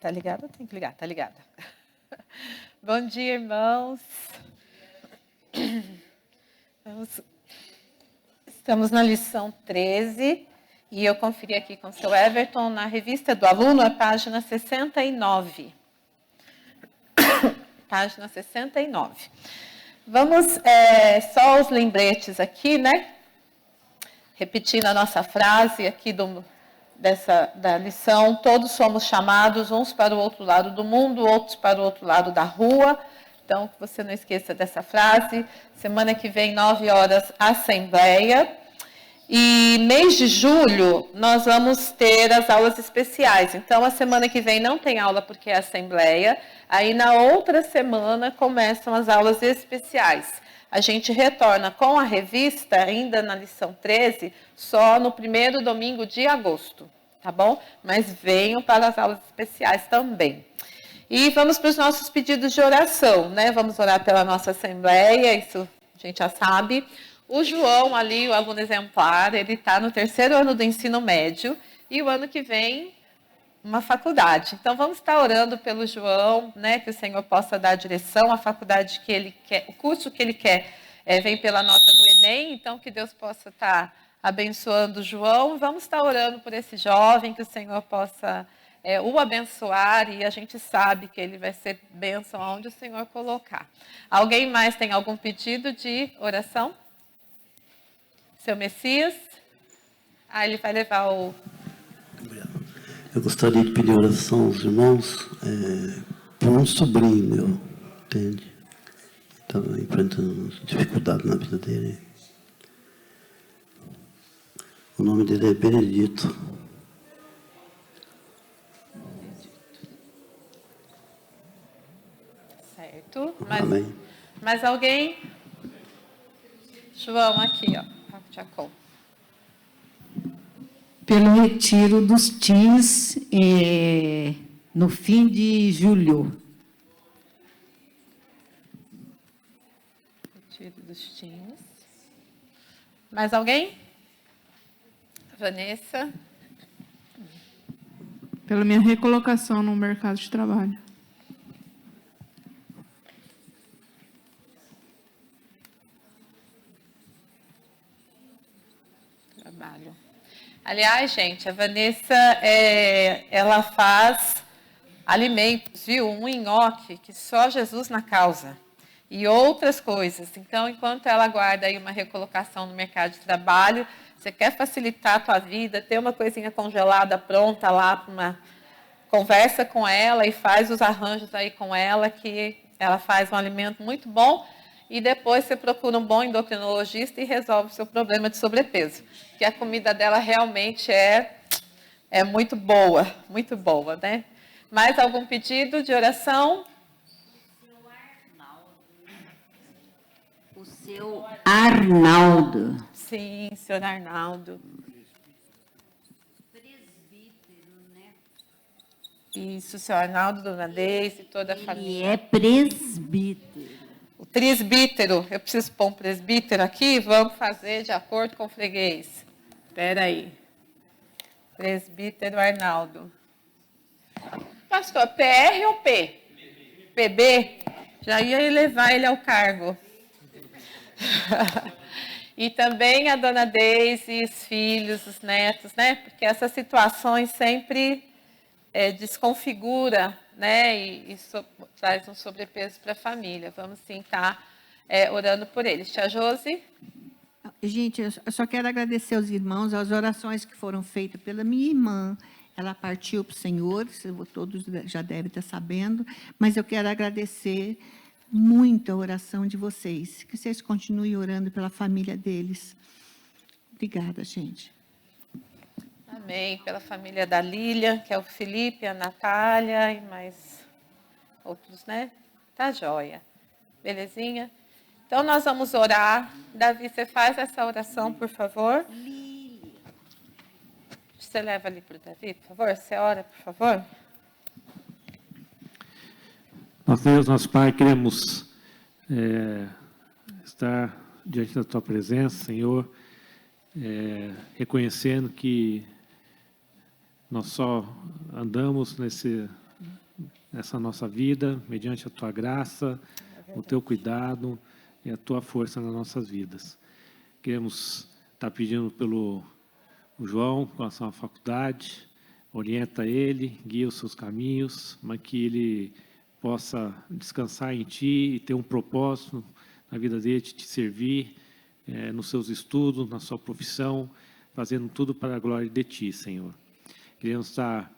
Tá ligada? Tem que ligar, tá ligada. Bom dia, irmãos. Estamos na lição 13 e eu conferi aqui com o seu Everton na revista do aluno, a página 69. Página 69. Vamos, só os lembretes aqui, né? Repetindo a nossa frase aqui da lição, todos somos chamados uns para o outro lado do mundo, outros para o outro lado da rua. Então, que você não esqueça dessa frase. Semana que vem, 9 horas, assembleia. E mês de julho, nós vamos ter as aulas especiais. Então, a semana que vem não tem aula porque é assembleia. Aí, na outra semana, começam as aulas especiais. A gente retorna com a revista, ainda na lição 13, só no primeiro domingo de agosto, tá bom? Mas venham para as aulas especiais também. E vamos para os nossos pedidos de oração, né? Vamos orar pela nossa assembleia, isso a gente já sabe. O João ali, o aluno exemplar, ele está no 3º ano do ensino médio e o ano que vem uma faculdade. Então, vamos estar orando pelo João, né, que o Senhor possa dar a direção, a faculdade que ele quer, o curso que ele quer vem pela nota do Enem, então que Deus possa estar abençoando o João. Vamos estar orando por esse jovem, que o Senhor possa o abençoar, e a gente sabe que ele vai ser bênção aonde o Senhor colocar. Alguém mais tem algum pedido de oração? Seu Messias? Ele vai levar o... Obrigado. Eu gostaria de pedir oração aos irmãos por um sobrinho meu, entende? Estava enfrentando dificuldade na vida dele. O nome dele é Benedito. Certo. Amém. Mais alguém? João, aqui, ó. Jacó. Pelo retiro dos teens no fim de julho. Retiro dos teens. Mais alguém? Vanessa. Pela minha recolocação no mercado de trabalho. Trabalho. Aliás, gente, a Vanessa, ela faz alimentos, viu? Um nhoque que só Jesus na causa. E outras coisas. Então, enquanto ela aguarda aí uma recolocação no mercado de trabalho, você quer facilitar a tua vida, ter uma coisinha congelada pronta lá para uma conversa com ela e faz os arranjos aí com ela, que ela faz um alimento muito bom. E depois você procura um bom endocrinologista e resolve o seu problema de sobrepeso. Que a comida dela realmente é muito boa, né? Mais algum pedido de oração? O seu Arnaldo. Sim, senhor Arnaldo. Presbítero, né? Isso, senhor Arnaldo, dona Deise, toda a família. Ele é presbítero. O presbítero, eu preciso pôr um presbítero aqui, vamos fazer de acordo com o freguês. Espera aí. Presbítero Arnaldo. Pastor, PR ou P? PB? Já ia levar ele ao cargo. E também a dona Deise, os filhos, os netos, né? Porque essas situações sempre desconfigura, né? E traz um sobrepeso para a família. Vamos sim estar orando por eles. Tia Josi? Gente, eu só quero agradecer aos irmãos, as orações que foram feitas pela minha irmã. Ela partiu para o Senhor, todos já devem estar sabendo, mas eu quero agradecer muito a oração de vocês, que vocês continuem orando pela família deles. Obrigada, gente. Amém. Pela família da Lília, que é o Felipe, a Natália e mais outros, né? Tá joia. Belezinha? Então, nós vamos orar. Davi, você faz essa oração, por favor? Você leva ali para o Davi, por favor? Você ora, por favor? Nosso Deus, nosso Pai, queremos estar diante da Tua presença, Senhor, reconhecendo que nós só andamos nessa nossa vida, mediante a Tua graça, o Teu cuidado e a Tua força nas nossas vidas. Queremos estar pedindo pelo o João, com relação à faculdade, orienta ele, guia os seus caminhos, mas que ele possa descansar em Ti e ter um propósito na vida dele, de Te servir, nos seus estudos, na sua profissão, fazendo tudo para a glória de Ti, Senhor. Queremos estar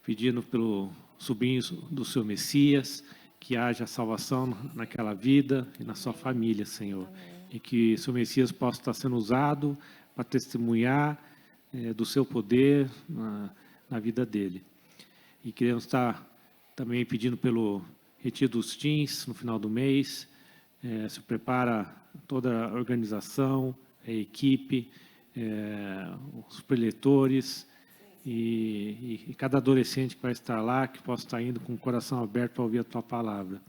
pedindo pelo sobrinho do Seu Messias, que haja salvação naquela vida e na sua família, Senhor. Amém. E que o Seu Messias possa estar sendo usado para testemunhar do Seu poder na vida dele. E queremos estar também pedindo pelo retiro dos teens no final do mês. Se prepara toda a organização, a equipe, os preletores e cada adolescente que vai estar lá, que possa estar indo com o coração aberto para ouvir a Tua palavra.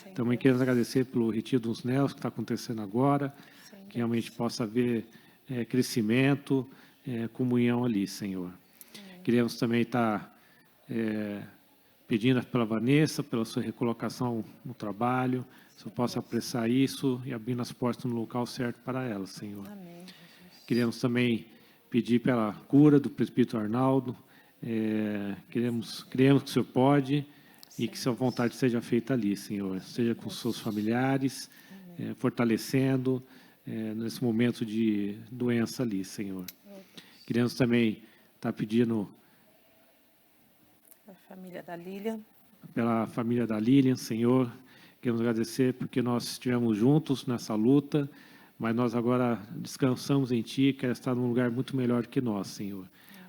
Sim, também queremos agradecer pelo retiro dos NEOs que está acontecendo agora, sim, que realmente possa haver crescimento, comunhão ali, Senhor. Queremos também estar pedindo pela Vanessa, pela sua recolocação no trabalho, se eu possa apressar isso e abrindo as portas no local certo para ela, Senhor. Amém. Queremos também pedir pela cura do presbítero Arnaldo. Cremos que o Senhor pode e que Sua vontade seja feita ali, Senhor. Seja com os seus familiares, fortalecendo nesse momento de doença ali, Senhor. Queremos também estar pedindo a família da Lilian. Pela família da Lilian, Senhor. Queremos agradecer porque nós estivemos juntos nessa luta, mas nós agora descansamos em Ti, quer estar num lugar muito melhor que nós, Senhor.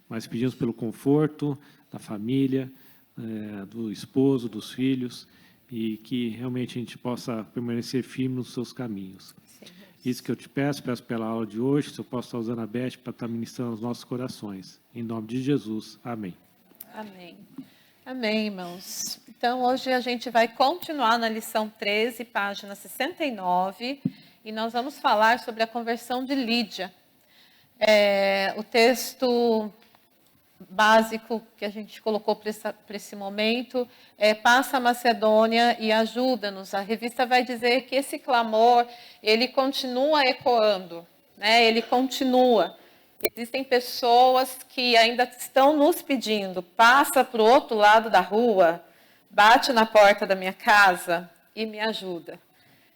Mas pedimos pelo conforto da família, do esposo, dos filhos, e que realmente a gente possa permanecer firme nos Seus caminhos. Sim. Isso que eu te peço pela aula de hoje, se eu posso estar usando a Beth para estar ministrando os nossos corações. Em nome de Jesus. Amém. Amém. Amém, irmãos. Então, hoje a gente vai continuar na lição 13, página 69, e nós vamos falar sobre a conversão de Lídia. O texto básico que a gente colocou para esse momento passa a Macedônia e ajuda-nos. A revista vai dizer que esse clamor, ele continua ecoando, né? Ele continua. Existem pessoas que ainda estão nos pedindo, passa para o outro lado da rua, bate na porta da minha casa e me ajuda.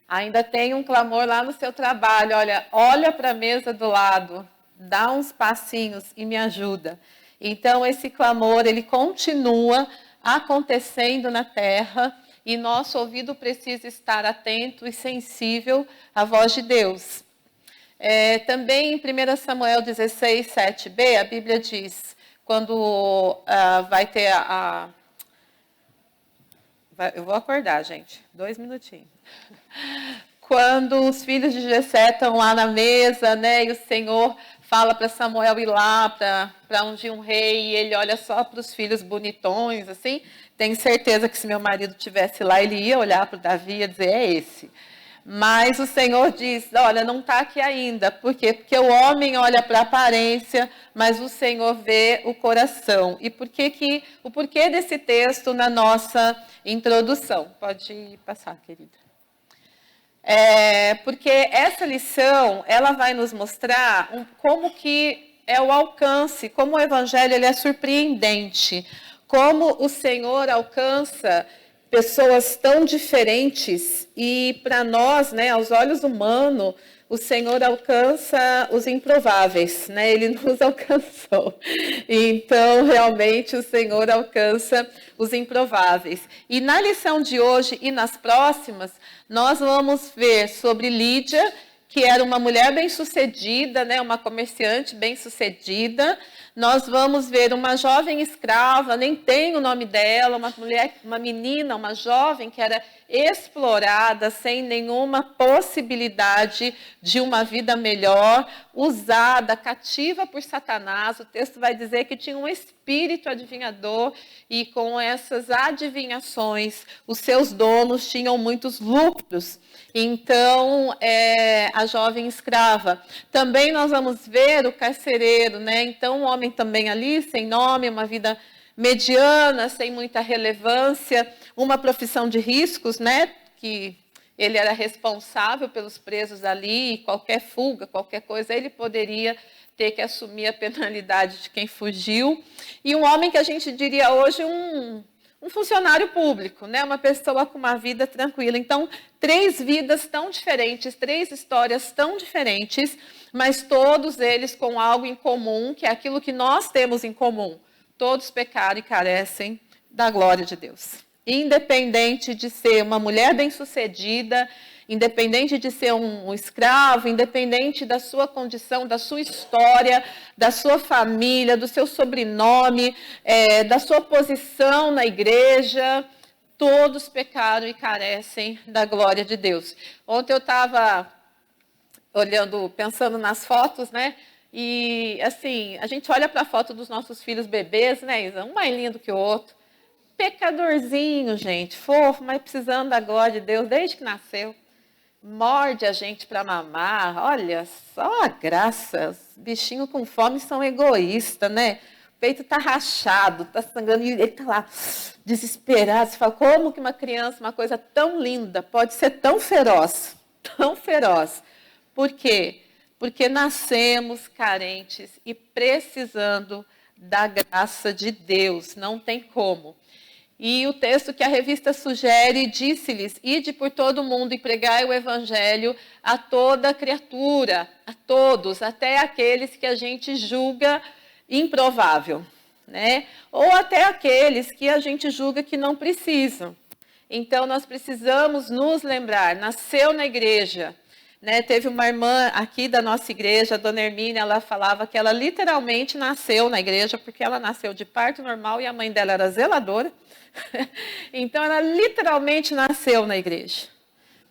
Ainda tem um clamor lá no seu trabalho, olha para a mesa do lado, dá uns passinhos e me ajuda. Então, esse clamor, ele continua acontecendo na terra e nosso ouvido precisa estar atento e sensível à voz de Deus. Também em 1 Samuel 16, 7b, a Bíblia diz, quando vai ter eu vou acordar, gente, 2 minutinhos. Quando os filhos de Jessé estão lá na mesa, né, e o Senhor fala para Samuel ir lá para ungir um rei, e ele olha só para os filhos bonitões, assim, tenho certeza que se meu marido estivesse lá, ele ia olhar para o Davi e ia dizer, é esse. Mas o Senhor diz, olha, não está aqui ainda. Por quê? Porque o homem olha para a aparência, mas o Senhor vê o coração. E o porquê desse texto na nossa introdução? Pode passar, querida. Porque essa lição, ela vai nos mostrar como que é o alcance, como o Evangelho ele é surpreendente, como o Senhor alcança pessoas tão diferentes e para nós, né, aos olhos humanos, o Senhor alcança os improváveis, né? Ele nos alcançou. Então, realmente, o Senhor alcança os improváveis. E na lição de hoje e nas próximas, nós vamos ver sobre Lídia, que era uma mulher bem-sucedida, né? Uma comerciante bem-sucedida. Nós vamos ver uma jovem escrava, nem tem o nome dela, uma mulher, uma menina, uma jovem que era explorada, sem nenhuma possibilidade de uma vida melhor, usada, cativa por Satanás. O texto vai dizer que tinha um espírito adivinhador e com essas adivinhações, os seus donos tinham muitos lucros. Então, a jovem escrava. Também nós vamos ver o carcereiro, né? Então, um homem também ali, sem nome, uma vida mediana, sem muita relevância. uma profissão de riscos, né? Que ele era responsável pelos presos ali, qualquer fuga, qualquer coisa, ele poderia ter que assumir a penalidade de quem fugiu. E um homem que a gente diria hoje um funcionário público, né? Uma pessoa com uma vida tranquila. Então, 3 vidas tão diferentes, 3 histórias tão diferentes, mas todos eles com algo em comum, que é aquilo que nós temos em comum. Todos pecaram e carecem da glória de Deus. Independente de ser uma mulher bem-sucedida, independente de ser um escravo, independente da sua condição, da sua história, da sua família, do seu sobrenome, da sua posição na igreja, todos pecaram e carecem da glória de Deus. Ontem eu estava olhando, pensando nas fotos, né? E, assim, a gente olha para a foto dos nossos filhos bebês, né, Isa? Um mais lindo que o outro. Pecadorzinho, gente, fofo, mas precisando da glória de Deus desde que nasceu. Morde a gente para mamar, olha só a graça. Os bichinhos com fome são egoístas, né? O peito está rachado, está sangrando, e ele está lá desesperado. Você fala, como que uma criança, uma coisa tão linda, pode ser tão feroz? Tão feroz. Por quê? Porque nascemos carentes e precisando da graça de Deus, não tem como. E o texto que a revista sugere, disse-lhes, ide por todo o mundo e pregai o evangelho a toda criatura, a todos, até aqueles que a gente julga improvável, né? Ou até aqueles que a gente julga que não precisam. Então, nós precisamos nos lembrar, nasceu na igreja, né? Teve uma irmã aqui da nossa igreja, a dona Hermínia, ela falava que ela literalmente nasceu na igreja, porque ela nasceu de parto normal e a mãe dela era zeladora. Então, ela literalmente nasceu na igreja.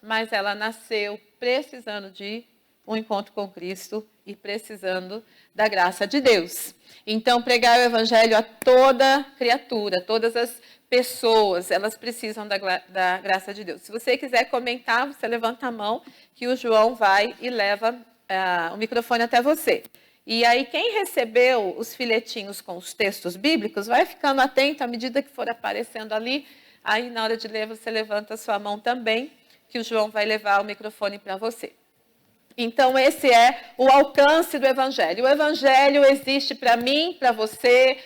Mas ela nasceu precisando de um encontro com Cristo e precisando da graça de Deus. Então, pregar o evangelho a toda criatura, todas as pessoas, elas precisam da graça de Deus. Se você quiser comentar, você levanta a mão, que o João vai e leva o microfone até você. E aí, quem recebeu os filetinhos com os textos bíblicos, vai ficando atento à medida que for aparecendo ali. Aí, na hora de ler, você levanta a sua mão também, que o João vai levar o microfone para você. Então, esse é o alcance do evangelho. O evangelho existe para mim, para você,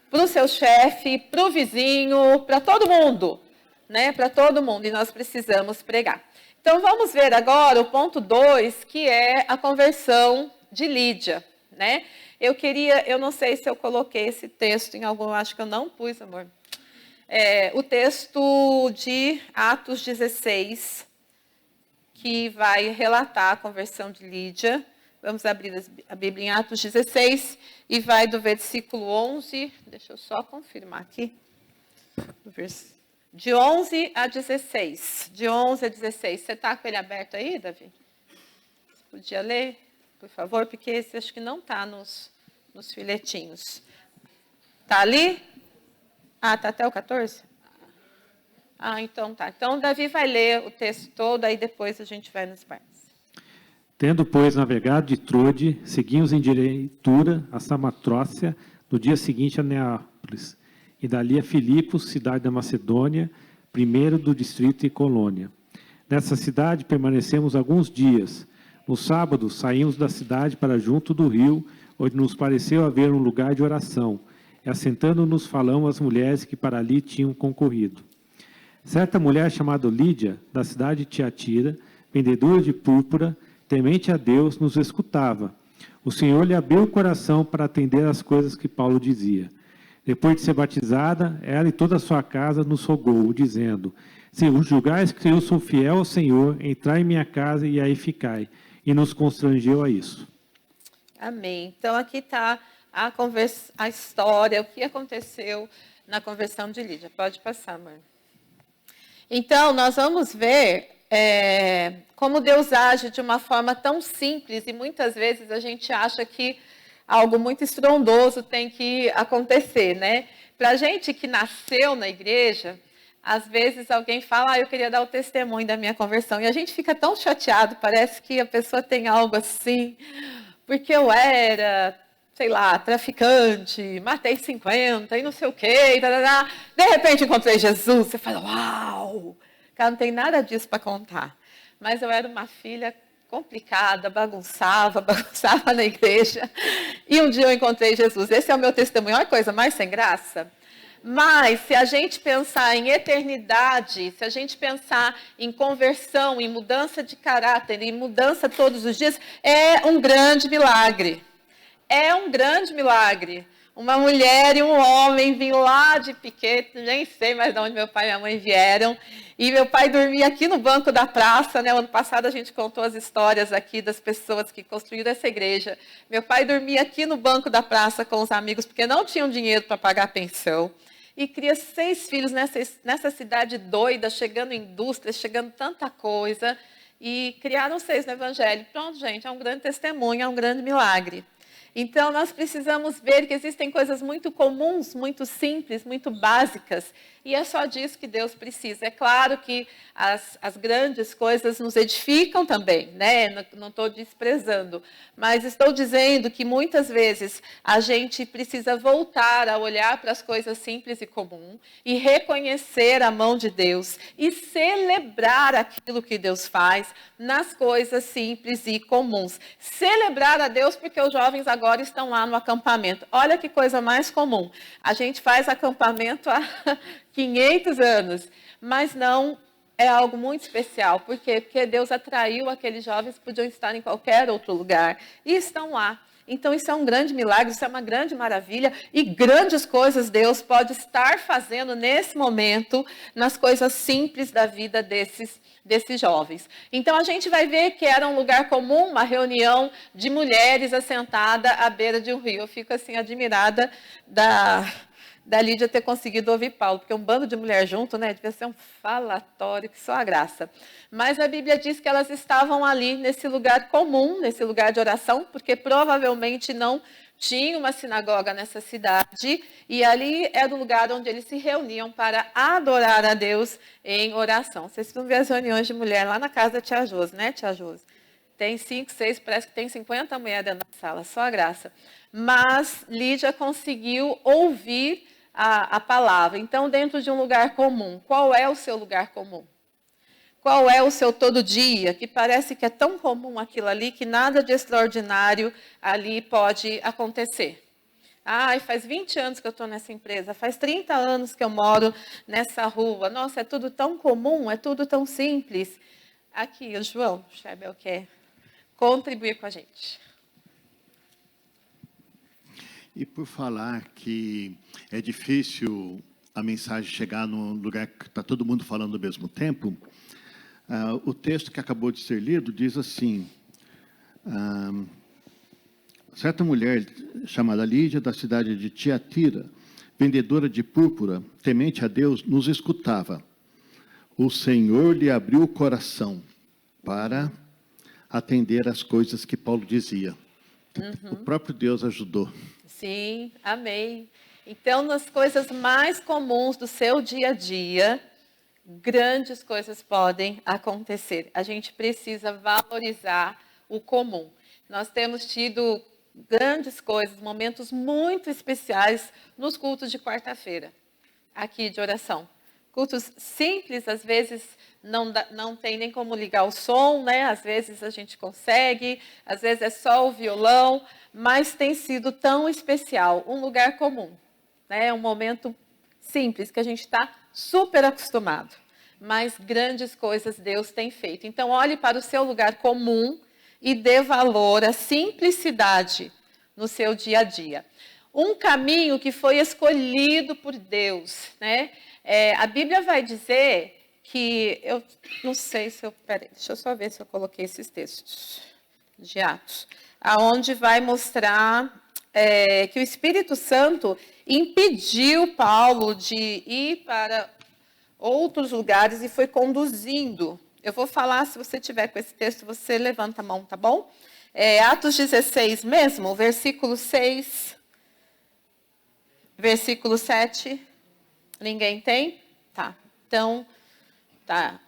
para o seu chefe, para o vizinho, para todo mundo, né? Para todo mundo, e nós precisamos pregar. Então, vamos ver agora o ponto 2, que é a conversão de Lídia, né? Eu não sei se eu coloquei esse texto em algum, acho que eu não pus, amor. O texto de Atos 16, que vai relatar a conversão de Lídia. Vamos abrir a Bíblia em Atos 16 e vai do versículo 11, deixa eu só confirmar aqui, de 11 a 16. De 11 a 16. Você está com ele aberto aí, Davi? Você podia ler, por favor, porque esse acho que não está nos filetinhos. Está ali? Ah, está até o 14? Ah, então tá. Então, Davi vai ler o texto todo, aí depois a gente vai nos partes. Tendo, pois, navegado de Trode, seguimos em direitura a Samatrócia, no dia seguinte a Neápolis, e dali a Filipos, cidade da Macedônia, primeiro do distrito e colônia. Nessa cidade permanecemos alguns dias. No sábado, saímos da cidade para junto do rio, onde nos pareceu haver um lugar de oração, e assentando-nos falamos às mulheres que para ali tinham concorrido. Certa mulher chamada Lídia, da cidade de Tiatira, vendedora de púrpura, temente a Deus, nos escutava. O Senhor lhe abriu o coração para atender às coisas que Paulo dizia. Depois de ser batizada, ela e toda a sua casa nos rogou, dizendo, se julgais que eu sou fiel ao Senhor, entrai em minha casa e aí ficai. E nos constrangeu a isso. Amém. Então, aqui está a história, o que aconteceu na conversão de Lídia. Pode passar, mãe. Então, nós vamos ver como Deus age de uma forma tão simples, e muitas vezes a gente acha que algo muito estrondoso tem que acontecer, né? Para a gente que nasceu na igreja, às vezes alguém fala, eu queria dar o testemunho da minha conversão, e a gente fica tão chateado, parece que a pessoa tem algo assim, porque eu era sei lá, traficante, matei 50 e não sei o quê, de repente encontrei Jesus, você fala, uau, cara, não tem nada disso para contar. Mas eu era uma filha complicada, bagunçava na igreja, e um dia eu encontrei Jesus. Esse é o meu testemunho, olha a coisa mais sem graça. Mas, se a gente pensar em eternidade, se a gente pensar em conversão, em mudança de caráter, em mudança todos os dias, é um grande milagre. É um grande milagre. Uma mulher e um homem vinham lá de Piquete, nem sei mais de onde meu pai e minha mãe vieram, e meu pai dormia aqui no banco da praça, né? O ano passado a gente contou as histórias aqui das pessoas que construíram essa igreja. Meu pai dormia aqui no banco da praça com os amigos, porque não tinham dinheiro para pagar a pensão. E cria 6 filhos nessa cidade doida, chegando indústrias, chegando tanta coisa. E criaram 6 no Evangelho. Pronto, gente, é um grande testemunho, é um grande milagre. Então, nós precisamos ver que existem coisas muito comuns, muito simples, muito básicas, e é só disso que Deus precisa. É claro que as grandes coisas nos edificam também, né? Não estou desprezando, mas estou dizendo que muitas vezes a gente precisa voltar a olhar para as coisas simples e comuns e reconhecer a mão de Deus e celebrar aquilo que Deus faz nas coisas simples e comuns. Celebrar a Deus porque os jovens agora estão lá no acampamento. Olha que coisa mais comum. A gente faz acampamento há 500 anos, mas não é algo muito especial. Por quê? Porque Deus atraiu aqueles jovens que podiam estar em qualquer outro lugar e estão lá. Então, isso é um grande milagre, isso é uma grande maravilha e grandes coisas Deus pode estar fazendo nesse momento nas coisas simples da vida desses jovens. Então, a gente vai ver que era um lugar comum, uma reunião de mulheres assentada à beira de um rio. Eu fico assim admirada da Lídia ter conseguido ouvir Paulo, porque um bando de mulher junto, né, devia ser um falatório, que só a graça. Mas a Bíblia diz que elas estavam ali nesse lugar comum, nesse lugar de oração, porque provavelmente não tinha uma sinagoga nessa cidade, e ali era o lugar onde eles se reuniam para adorar a Deus em oração. Vocês vão ver as reuniões de mulher lá na casa da tia Josi, né, tia Josi? Tem 5, 6, parece que tem 50 mulheres dentro da sala, só a graça. Mas Lídia conseguiu ouvir a palavra. Então, dentro de um lugar comum, qual é o seu lugar comum? Qual é o seu todo dia, que parece que é tão comum aquilo ali, que nada de extraordinário ali pode acontecer? Ai, faz 20 anos que eu estou nessa empresa, faz 30 anos que eu moro nessa rua. Nossa, é tudo tão comum, é tudo tão simples. Aqui, o João Chebel quer contribuir com a gente. E por falar que é difícil a mensagem chegar num lugar que está todo mundo falando ao mesmo tempo, o texto que acabou de ser lido diz assim, certa mulher chamada Lídia, da cidade de Tiatira, vendedora de púrpura, temente a Deus, nos escutava. O Senhor lhe abriu o coração para atender às coisas que Paulo dizia. O próprio Deus ajudou. Sim, amém. Então, nas coisas mais comuns do seu dia a dia, grandes coisas podem acontecer. A gente precisa valorizar o comum. Nós temos tido grandes coisas, momentos muito especiais nos cultos de quarta-feira, aqui de oração. Cultos simples, às vezes não tem nem como ligar o som, né? Às vezes a gente consegue, às vezes é só o violão, mas tem sido tão especial, um lugar comum, né? Um momento simples, que a gente está super acostumado, mas grandes coisas Deus tem feito. Então, olhe para o seu lugar comum e dê valor à simplicidade no seu dia a dia. Um caminho que foi escolhido por Deus, né? A Bíblia vai dizer que, eu não sei se eu, peraí, deixa eu só ver se eu coloquei esses textos de Atos, aonde vai mostrar que o Espírito Santo impediu Paulo de ir para outros lugares e foi conduzindo. Eu vou falar, se você tiver com esse texto, você levanta a mão, tá bom? Atos 16 mesmo, versículo 6, versículo 7... Ninguém tem? Tá. Então, tá.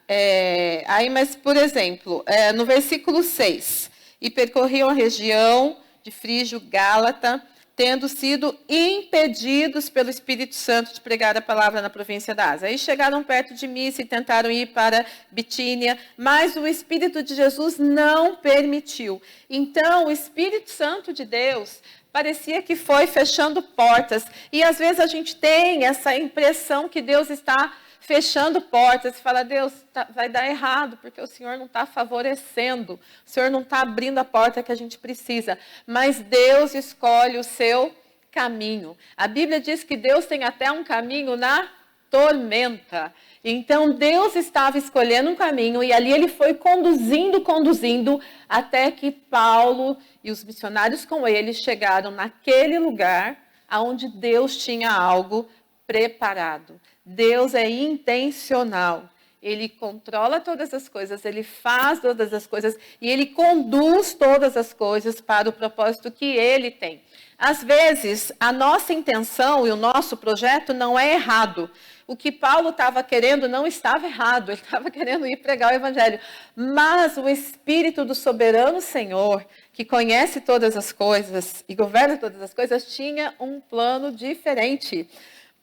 Mas, por exemplo, no versículo 6, e percorriam a região de Frígio, Gálata, tendo sido impedidos pelo Espírito Santo de pregar a palavra na província da Ásia. Aí chegaram perto de Mísia e tentaram ir para Bitínia, mas o Espírito de Jesus não permitiu. Então, o Espírito Santo de Deus parecia que foi fechando portas. E às vezes a gente tem essa impressão que Deus está fechando portas, e fala, Deus, vai dar errado, porque o Senhor não está favorecendo, o Senhor não está abrindo a porta que a gente precisa, mas Deus escolhe o seu caminho. A Bíblia diz que Deus tem até um caminho na tormenta. Então, Deus estava escolhendo um caminho, e ali ele foi conduzindo, até que Paulo e os missionários com ele chegaram naquele lugar onde Deus tinha algo preparado. Deus é intencional. Ele controla todas as coisas, ele faz todas as coisas e ele conduz todas as coisas para o propósito que ele tem. Às vezes, a nossa intenção e o nosso projeto não é errado. O que Paulo estava querendo não estava errado, ele estava querendo ir pregar o evangelho. Mas o Espírito do soberano Senhor, que conhece todas as coisas e governa todas as coisas, tinha um plano diferente.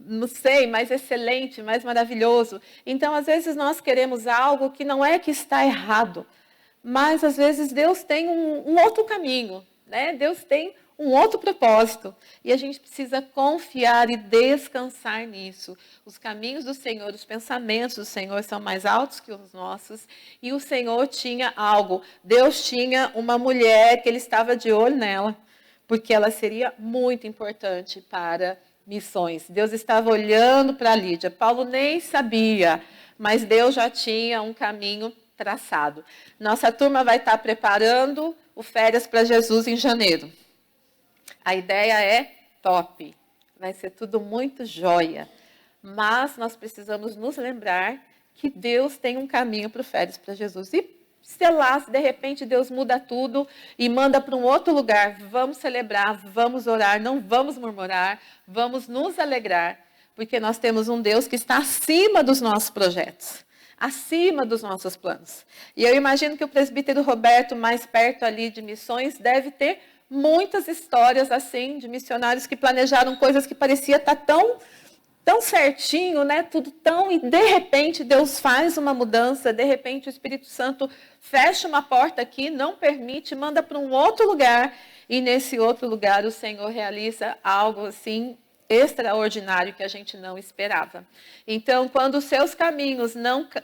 Não sei, mais excelente, mais maravilhoso. Então, às vezes, nós queremos algo que não é que está errado, mas, às vezes, Deus tem um outro caminho, né? Deus tem um outro propósito, e a gente precisa confiar e descansar nisso. Os caminhos do Senhor, os pensamentos do Senhor são mais altos que os nossos, e o Senhor tinha algo. Deus tinha uma mulher que ele estava de olho nela, porque ela seria muito importante para missões. Deus estava olhando para Lídia. Paulo nem sabia, mas Deus já tinha um caminho traçado. Nossa turma vai estar preparando o Férias para Jesus em janeiro. A ideia é top. Vai ser tudo muito joia. Mas nós precisamos nos lembrar que Deus tem um caminho para o Férias para Jesus. E sei lá, se de repente Deus muda tudo e manda para um outro lugar, vamos celebrar, vamos orar, não vamos murmurar, vamos nos alegrar, porque nós temos um Deus que está acima dos nossos projetos, acima dos nossos planos. E eu imagino que o presbítero Roberto, mais perto ali de missões, deve ter muitas histórias assim, de missionários que planejaram coisas que parecia estar tão certinho, né? Tudo tão, e de repente Deus faz uma mudança, de repente o Espírito Santo fecha uma porta aqui, não permite, manda para um outro lugar, e nesse outro lugar o Senhor realiza algo assim extraordinário que a gente não esperava. Então, quando os seus caminhos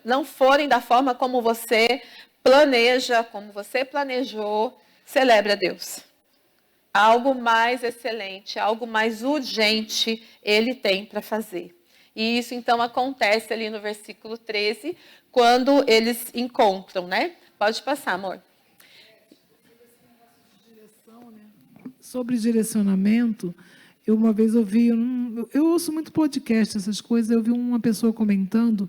não forem da forma como você planeja, como você planejou, celebre a Deus. Algo mais excelente, algo mais urgente ele tem para fazer. E isso, então, acontece ali no versículo 13, quando eles encontram, né? Pode passar, amor. Sobre direcionamento, eu uma vez ouvi, eu ouço muito podcast, essas coisas, eu vi uma pessoa comentando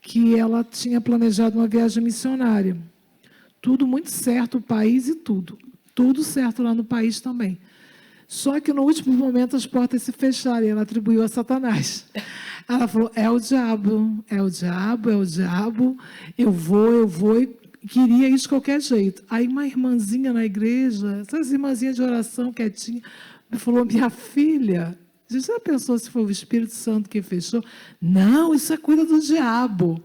que ela tinha planejado uma viagem missionária. Tudo muito certo, o país e tudo. Tudo certo lá no país também. Só que no último momento as portas se fecharam e ela atribuiu a Satanás. Ela falou, é o diabo, é o diabo, é o diabo, eu vou, e queria isso de qualquer jeito. Aí uma irmãzinha na igreja, essas irmãzinhas de oração quietinha, me falou, minha filha, você já pensou se foi o Espírito Santo que fechou? Não, isso é coisa do diabo.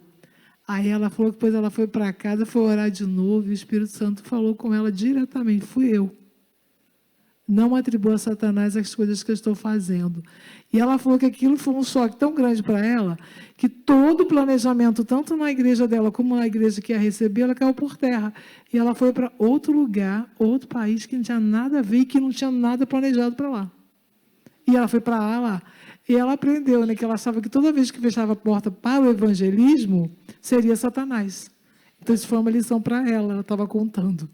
Aí ela falou que depois ela foi para casa, foi orar de novo, e o Espírito Santo falou com ela diretamente, fui eu. Não atribua a Satanás as coisas que eu estou fazendo. E ela falou que aquilo foi um choque tão grande para ela, que todo o planejamento, tanto na igreja dela como na igreja que ia receber, ela caiu por terra. E ela foi para outro lugar, outro país, que não tinha nada a ver e que não tinha nada planejado para lá. E ela foi para lá. E ela aprendeu, né, que ela achava que toda vez que fechava a porta para o evangelismo, seria Satanás. Então, isso foi uma lição para ela estava contando.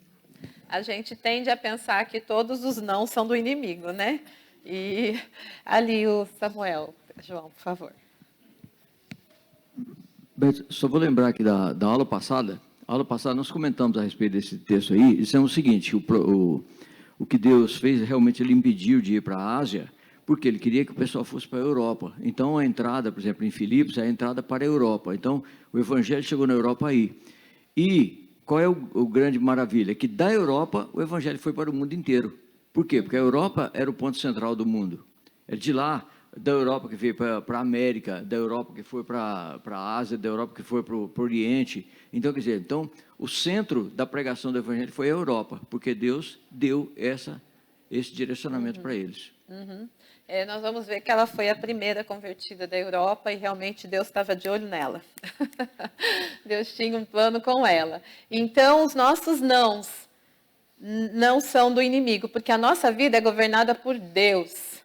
A gente tende a pensar que todos os não são do inimigo, né? E ali o Samuel, João, por favor. Beto, só vou lembrar aqui da aula passada. A aula passada nós comentamos a respeito desse texto aí, e dissemos o seguinte, o que Deus fez, realmente ele impediu de ir para a Ásia, porque ele queria que o pessoal fosse para a Europa. Então, a entrada, por exemplo, em Filipos, é a entrada para a Europa. Então, o Evangelho chegou na Europa aí. E qual é o grande maravilha? Que da Europa, o Evangelho foi para o mundo inteiro. Por quê? Porque a Europa era o ponto central do mundo. É de lá, da Europa que veio para a América, da Europa que foi para a Ásia, da Europa que foi para o Oriente. Então, quer dizer, o centro da pregação do Evangelho foi a Europa, porque Deus deu esse direcionamento para eles. Nós vamos ver que ela foi a primeira convertida da Europa e realmente Deus estava de olho nela. Deus tinha um plano com ela. Então, os nossos nãos não são do inimigo, porque a nossa vida é governada por Deus.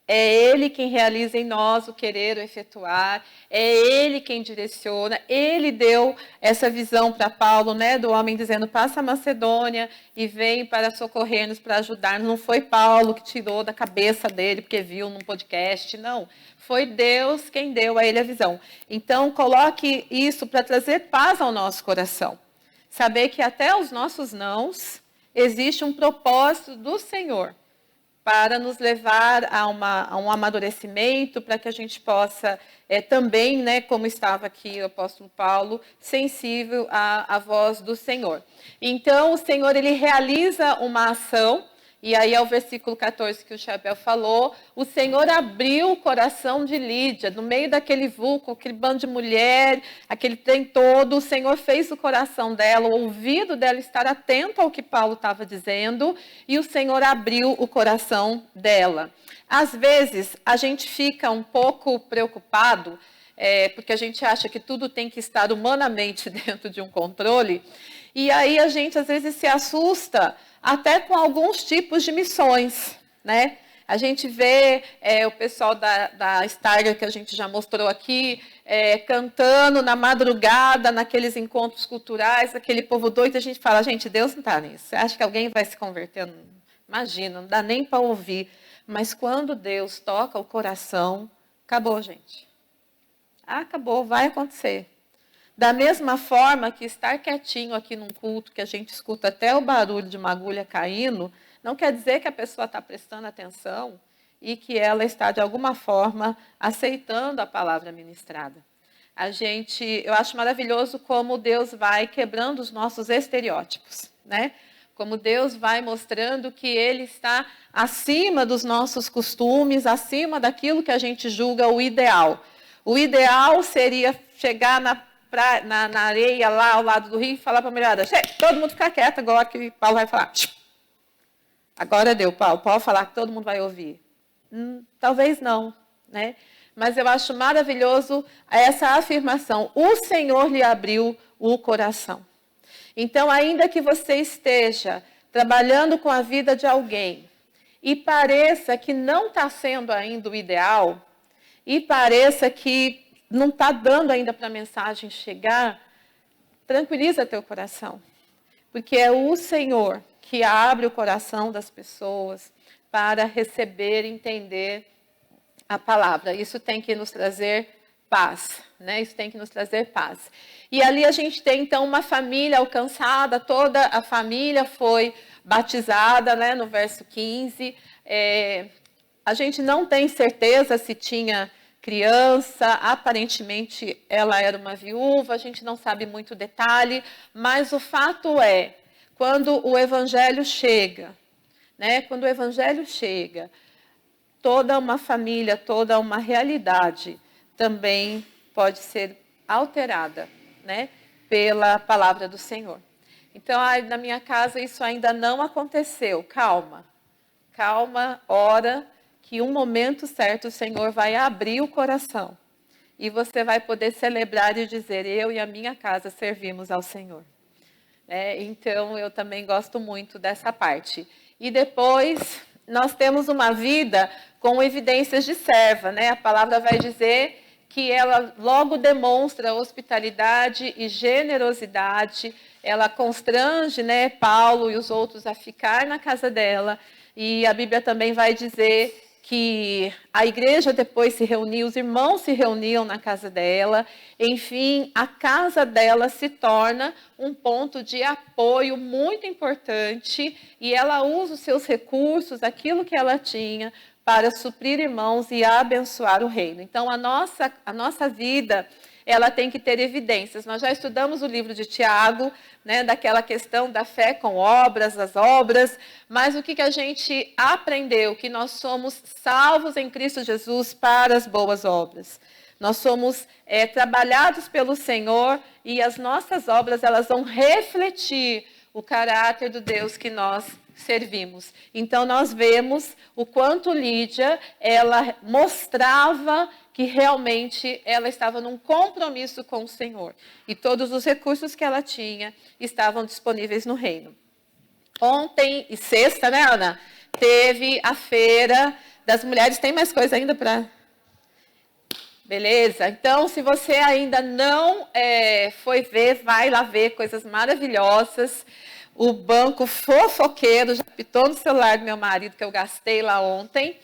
É Ele quem realiza em nós o querer, o efetuar. É Ele quem direciona. Ele deu essa visão para Paulo, né, do homem dizendo, passa a Macedônia e vem para socorrer-nos, para ajudar-nos. Não foi Paulo que tirou da cabeça dele, porque viu num podcast, não. Foi Deus quem deu a ele a visão. Então, coloque isso para trazer paz ao nosso coração. Saber que até os nossos nãos existe um propósito do Senhor para nos levar a um amadurecimento, para que a gente possa também, né, como estava aqui o apóstolo Paulo, sensível à voz do Senhor. Então, o Senhor, ele realiza uma ação, e aí é o versículo 14 que o Chapéu falou, o Senhor abriu o coração de Lídia, no meio daquele vulco, aquele bando de mulher, aquele trem todo, o Senhor fez o coração dela, o ouvido dela estar atento ao que Paulo estava dizendo, e o Senhor abriu o coração dela. Às vezes, a gente fica um pouco preocupado, porque a gente acha que tudo tem que estar humanamente dentro de um controle, e aí a gente às vezes se assusta até com alguns tipos de missões, né? A gente vê o pessoal da Starger, que a gente já mostrou aqui, cantando na madrugada, naqueles encontros culturais, aquele povo doido, a gente fala, gente, Deus não está nisso. Você acha que alguém vai se converter? Imagina, não dá nem para ouvir. Mas quando Deus toca o coração, acabou, gente. Acabou, vai acontecer. Da mesma forma que estar quietinho aqui num culto, que a gente escuta até o barulho de uma agulha caindo, não quer dizer que a pessoa está prestando atenção e que ela está, de alguma forma, aceitando a palavra ministrada. Eu acho maravilhoso como Deus vai quebrando os nossos estereótipos, né? Como Deus vai mostrando que Ele está acima dos nossos costumes, acima daquilo que a gente julga o ideal. O ideal seria chegar na areia lá ao lado do rio e falar para a mulherada, todo mundo ficar quieto agora que Paulo vai falar. Agora deu, Paulo, pode falar que todo mundo vai ouvir. Talvez não, né? Mas eu acho maravilhoso essa afirmação. O Senhor lhe abriu o coração. Então, ainda que você esteja trabalhando com a vida de alguém e pareça que não está sendo ainda o ideal, e pareça que não está dando ainda para a mensagem chegar, tranquiliza teu coração. Porque é o Senhor que abre o coração das pessoas para receber e entender a palavra. Isso tem que nos trazer paz, né? Isso tem que nos trazer paz. E ali a gente tem, então, uma família alcançada, toda a família foi batizada, né? No verso 15. A gente não tem certeza se tinha criança, aparentemente ela era uma viúva, a gente não sabe muito detalhe, mas o fato é, quando o evangelho chega, né? Quando o evangelho chega, toda uma família, toda uma realidade também pode ser alterada, né, pela palavra do Senhor. Então, na minha casa isso ainda não aconteceu. Calma, calma, ora, que um momento certo o Senhor vai abrir o coração e você vai poder celebrar e dizer, eu e a minha casa servimos ao Senhor. Então, eu também gosto muito dessa parte. E depois, nós temos uma vida com evidências de serva, né? A palavra vai dizer que ela logo demonstra hospitalidade e generosidade, ela constrange, né, Paulo e os outros a ficar na casa dela, e a Bíblia também vai dizer que a igreja depois se reuniu, os irmãos se reuniam na casa dela, enfim, a casa dela se torna um ponto de apoio muito importante, e ela usa os seus recursos, aquilo que ela tinha, para suprir irmãos e abençoar o reino. Então, a nossa vida ela tem que ter evidências. Nós já estudamos o livro de Tiago, né, daquela questão da fé com obras, as obras, mas o que a gente aprendeu? Que nós somos salvos em Cristo Jesus para as boas obras. Nós somos trabalhados pelo Senhor e as nossas obras elas vão refletir o caráter do Deus que nós servimos. Então, nós vemos o quanto Lídia, ela mostrava que realmente ela estava num compromisso com o Senhor. E todos os recursos que ela tinha estavam disponíveis no reino. Ontem, e sexta, né, Ana? Teve a feira das mulheres. Tem mais coisa ainda para... Beleza? Então, se você ainda não foi ver, vai lá ver coisas maravilhosas. O banco fofoqueiro já pitou no celular do meu marido, que eu gastei lá ontem.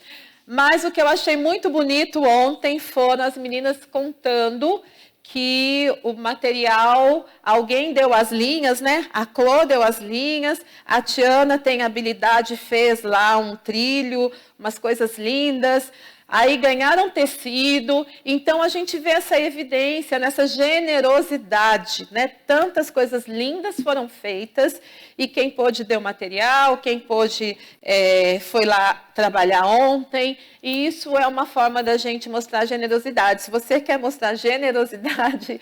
Mas o que eu achei muito bonito ontem foram as meninas contando que o material, alguém deu as linhas, né? A Clô deu as linhas, a Tiana tem habilidade, fez lá um trilho, umas coisas lindas. Aí ganharam tecido, então a gente vê essa evidência, nessa generosidade, né? Tantas coisas lindas foram feitas, e quem pôde deu material, quem pôde foi lá trabalhar ontem, e isso é uma forma da gente mostrar generosidade. Se você quer mostrar generosidade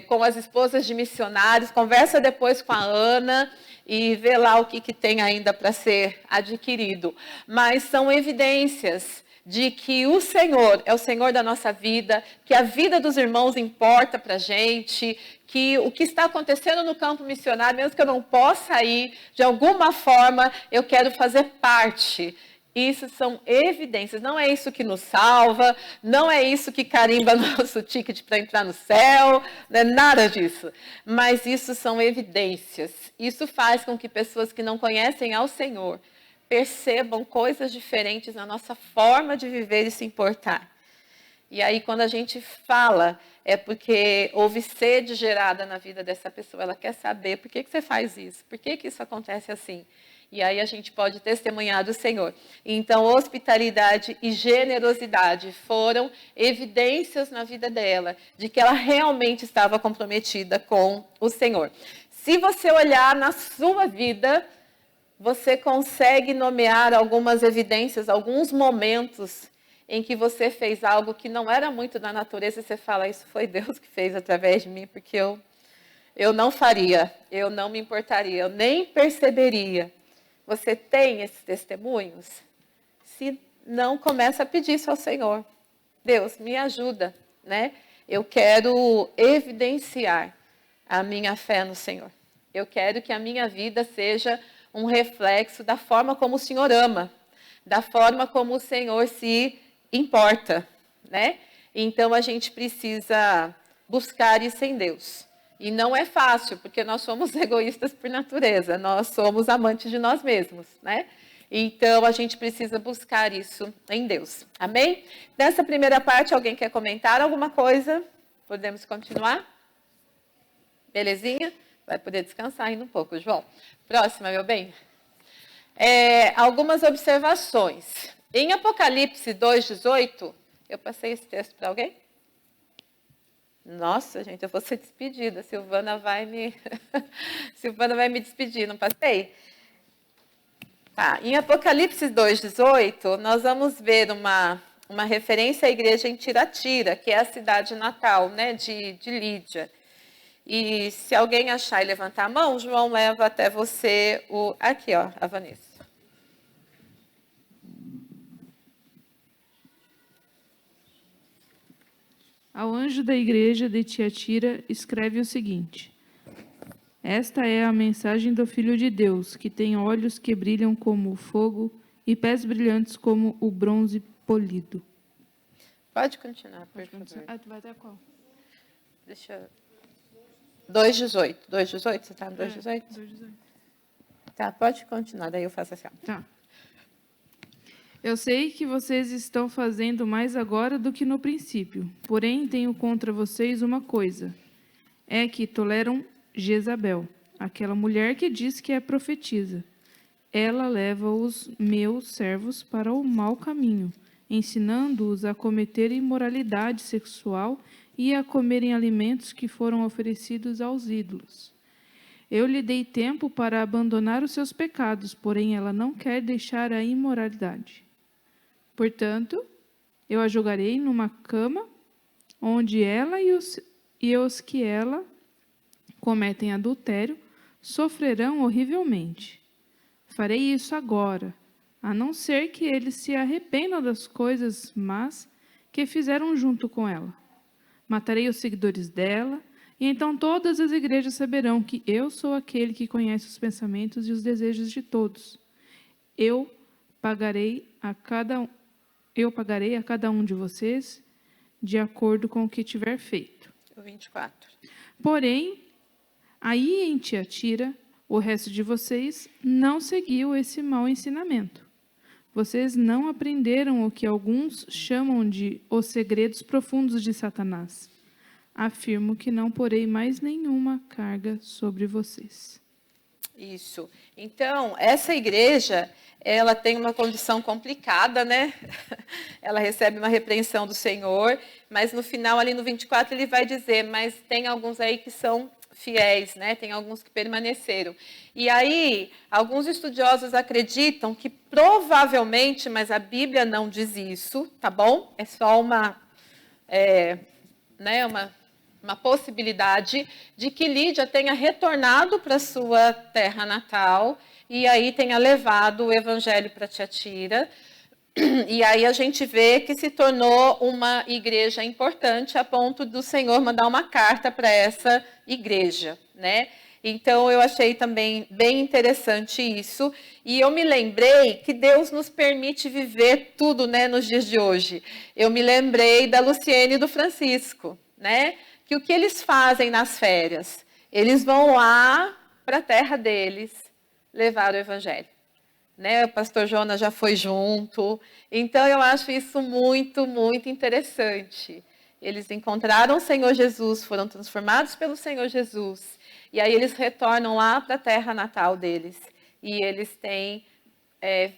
com as esposas de missionários, conversa depois com a Ana, e vê lá o que tem ainda para ser adquirido. Mas são evidências de que o Senhor é o Senhor da nossa vida, que a vida dos irmãos importa para a gente, que o que está acontecendo no campo missionário, mesmo que eu não possa ir, de alguma forma eu quero fazer parte. Isso são evidências, não é isso que nos salva, não é isso que carimba nosso ticket para entrar no céu, não é nada disso. Mas isso são evidências. Isso faz com que pessoas que não conhecem ao Senhor percebam coisas diferentes na nossa forma de viver e se importar. E aí, quando a gente fala, é porque houve sede gerada na vida dessa pessoa. Ela quer saber por que você faz isso, por que isso acontece assim. E aí a gente pode testemunhar do Senhor. Então, hospitalidade e generosidade foram evidências na vida dela, de que ela realmente estava comprometida com o Senhor. Se você olhar na sua vida, você consegue nomear algumas evidências, alguns momentos em que você fez algo que não era muito da natureza e você fala, isso foi Deus que fez através de mim, porque eu não faria, eu não me importaria, eu nem perceberia. Você tem esses testemunhos? Se não, começa a pedir isso ao Senhor. Deus, me ajuda, né? Eu quero evidenciar a minha fé no Senhor. Eu quero que a minha vida seja um reflexo da forma como o Senhor ama, da forma como o Senhor se importa, né? Então, a gente precisa buscar isso em Deus. E não é fácil, porque nós somos egoístas por natureza, nós somos amantes de nós mesmos, né? Então, a gente precisa buscar isso em Deus. Amém? Nessa primeira parte, alguém quer comentar alguma coisa? Podemos continuar? Belezinha? Vai poder descansar ainda um pouco, João. Próxima, meu bem. Algumas observações. Em Apocalipse 2:18, eu passei esse texto para alguém? Nossa, gente, eu vou ser despedida. Silvana vai me despedir, não passei? Tá. Em Apocalipse 2:18, nós vamos ver uma referência à igreja em Tiatira, que é a cidade natal, né, de Lídia. E se alguém achar e levantar a mão, João leva até você aqui, ó, a Vanessa. Ao anjo da igreja de Tiatira, escreve o seguinte: Esta é a mensagem do Filho de Deus, que tem olhos que brilham como o fogo e pés brilhantes como o bronze polido. Pode continuar, por favor. Tu vai até qual? Deixa eu... 2:18. 2:18? Você está no 2:18? 2:18. Tá, pode continuar, daí eu faço assim. Ó. Tá. Eu sei que vocês estão fazendo mais agora do que no princípio. Porém, tenho contra vocês uma coisa. É que toleram Jezabel, aquela mulher que diz que é profetisa. Ela leva os meus servos para o mau caminho, ensinando-os a cometer imoralidade sexual e a comerem alimentos que foram oferecidos aos ídolos. Eu lhe dei tempo para abandonar os seus pecados, porém ela não quer deixar a imoralidade. Portanto, eu a jogarei numa cama, onde ela e os que ela cometem adultério sofrerão horrivelmente. Farei isso agora, a não ser que eles se arrependam das coisas más que fizeram junto com ela. Matarei os seguidores dela, e então todas as igrejas saberão que eu sou aquele que conhece os pensamentos e os desejos de todos. Eu pagarei a cada um de vocês de acordo com o que tiver feito. 24. Porém, aí em Tiatira, o resto de vocês não seguiu esse mau ensinamento. Vocês não aprenderam o que alguns chamam de os segredos profundos de Satanás. Afirmo que não porei mais nenhuma carga sobre vocês. Isso. Então, essa igreja, ela tem uma condição complicada, né? Ela recebe uma repreensão do Senhor, mas no final, ali no 24, ele vai dizer, mas tem alguns aí que são fiéis, né? Tem alguns que permaneceram. E aí, alguns estudiosos acreditam que provavelmente, mas a Bíblia não diz isso, tá bom? É só uma possibilidade de que Lídia tenha retornado para sua terra natal e aí tenha levado o evangelho para Tiatira. E aí a gente vê que se tornou uma igreja importante a ponto do Senhor mandar uma carta para essa igreja, né? Então, eu achei também bem interessante isso. E eu me lembrei que Deus nos permite viver tudo, né, nos dias de hoje. Eu me lembrei da Luciene e do Francisco, né? Que o que eles fazem nas férias? Eles vão lá para a terra deles levar o evangelho. Né? O pastor Jonas já foi junto. Então, eu acho isso muito, muito interessante. Eles encontraram o Senhor Jesus, foram transformados pelo Senhor Jesus. E aí eles retornam lá para a terra natal deles. E eles têm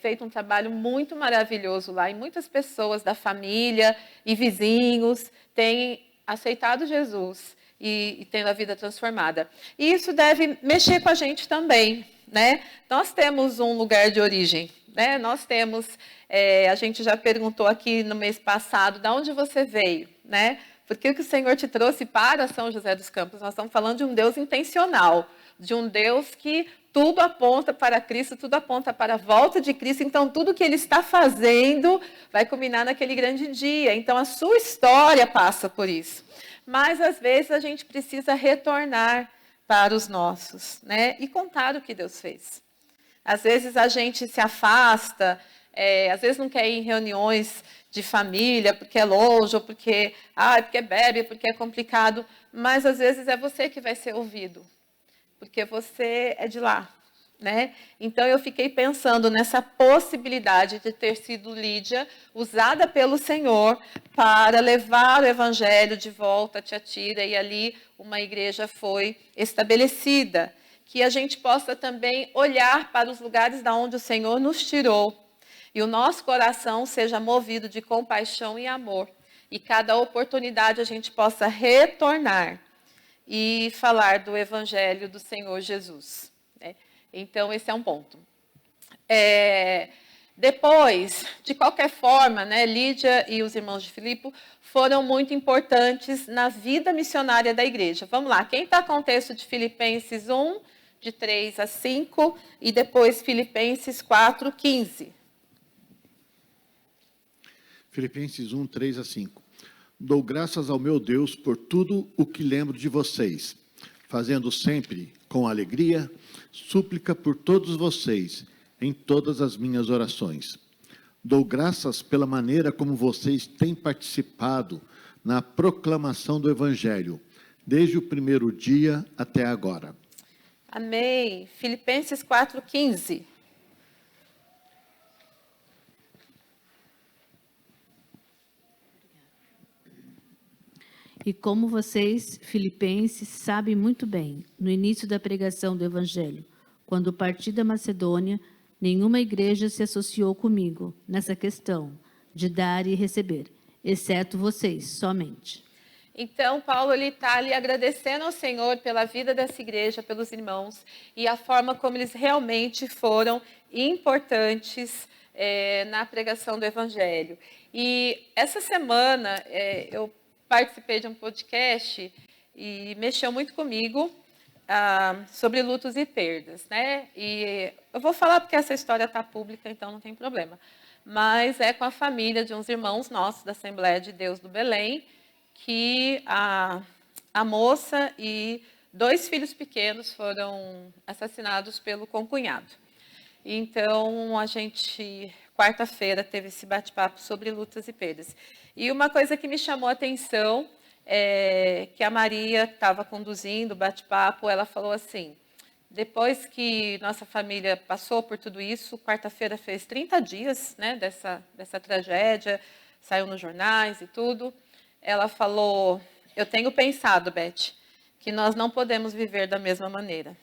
feito um trabalho muito maravilhoso lá. E muitas pessoas da família e vizinhos têm aceitado Jesus e tendo a vida transformada. E isso deve mexer com a gente também, né? Nós temos um lugar de origem, né? Nós temos, a gente já perguntou aqui no mês passado, de onde você veio, né? Por que o Senhor te trouxe para São José dos Campos? Nós estamos falando de um Deus intencional, de um Deus que tudo aponta para Cristo, tudo aponta para a volta de Cristo. Então, tudo que Ele está fazendo vai culminar naquele grande dia. Então, a sua história passa por isso. Mas, às vezes, a gente precisa retornar para os nossos, né? E contar o que Deus fez. Às vezes, a gente se afasta, às vezes não quer ir em reuniões de família, porque é longe, ou porque bebe, porque é complicado. Mas, às vezes, é você que vai ser ouvido. Porque você é de lá, né? Então, eu fiquei pensando nessa possibilidade de ter sido Lídia usada pelo Senhor para levar o evangelho de volta a Tiatira, e ali uma igreja foi estabelecida. Que a gente possa também olhar para os lugares da onde o Senhor nos tirou, e o nosso coração seja movido de compaixão e amor, e cada oportunidade a gente possa retornar e falar do Evangelho do Senhor Jesus, né? Então, esse é um ponto. Depois, de qualquer forma, né, Lídia e os irmãos de Filipe foram muito importantes na vida missionária da igreja. Vamos lá, quem está com o texto de Filipenses 1, de 3 a 5, e depois Filipenses 4, 15. Filipenses 1, 3 a 5. Dou graças ao meu Deus por tudo o que lembro de vocês, fazendo sempre com alegria, súplica por todos vocês, em todas as minhas orações. Dou graças pela maneira como vocês têm participado na proclamação do Evangelho, desde o primeiro dia até agora. Amém. Filipenses 4, 15. E como vocês, filipenses, sabem muito bem, no início da pregação do Evangelho, quando parti da Macedônia, nenhuma igreja se associou comigo nessa questão de dar e receber, exceto vocês, somente. Então, Paulo está ali agradecendo ao Senhor pela vida dessa igreja, pelos irmãos, e a forma como eles realmente foram importantes na pregação do Evangelho. E essa semana eu participei de um podcast e mexeu muito comigo sobre lutos e perdas, né? E eu vou falar porque essa história está pública, então não tem problema. Mas é com a família de uns irmãos nossos da Assembleia de Deus do Belém, que a moça e 2 filhos pequenos foram assassinados pelo concunhado. Então, a gente, quarta-feira, teve esse bate-papo sobre lutas e perdas. E uma coisa que me chamou a atenção é que a Maria estava conduzindo o bate-papo, ela falou assim, depois que nossa família passou por tudo isso, quarta-feira fez 30 dias, né, dessa tragédia, saiu nos jornais e tudo. Ela falou, eu tenho pensado, Beth, que nós não podemos viver da mesma maneira.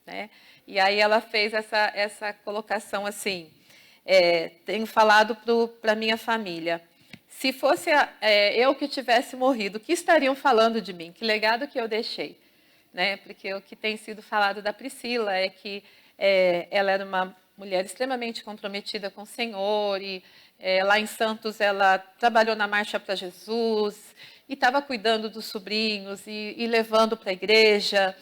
Né? E aí ela fez essa colocação assim, tenho falado para a minha família, se fosse eu que tivesse morrido, o que estariam falando de mim? Que legado que eu deixei? Né? Porque o que tem sido falado da Priscila é que ela era uma mulher extremamente comprometida com o Senhor, e lá em Santos ela trabalhou na Marcha para Jesus, e estava cuidando dos sobrinhos, e levando para a igreja,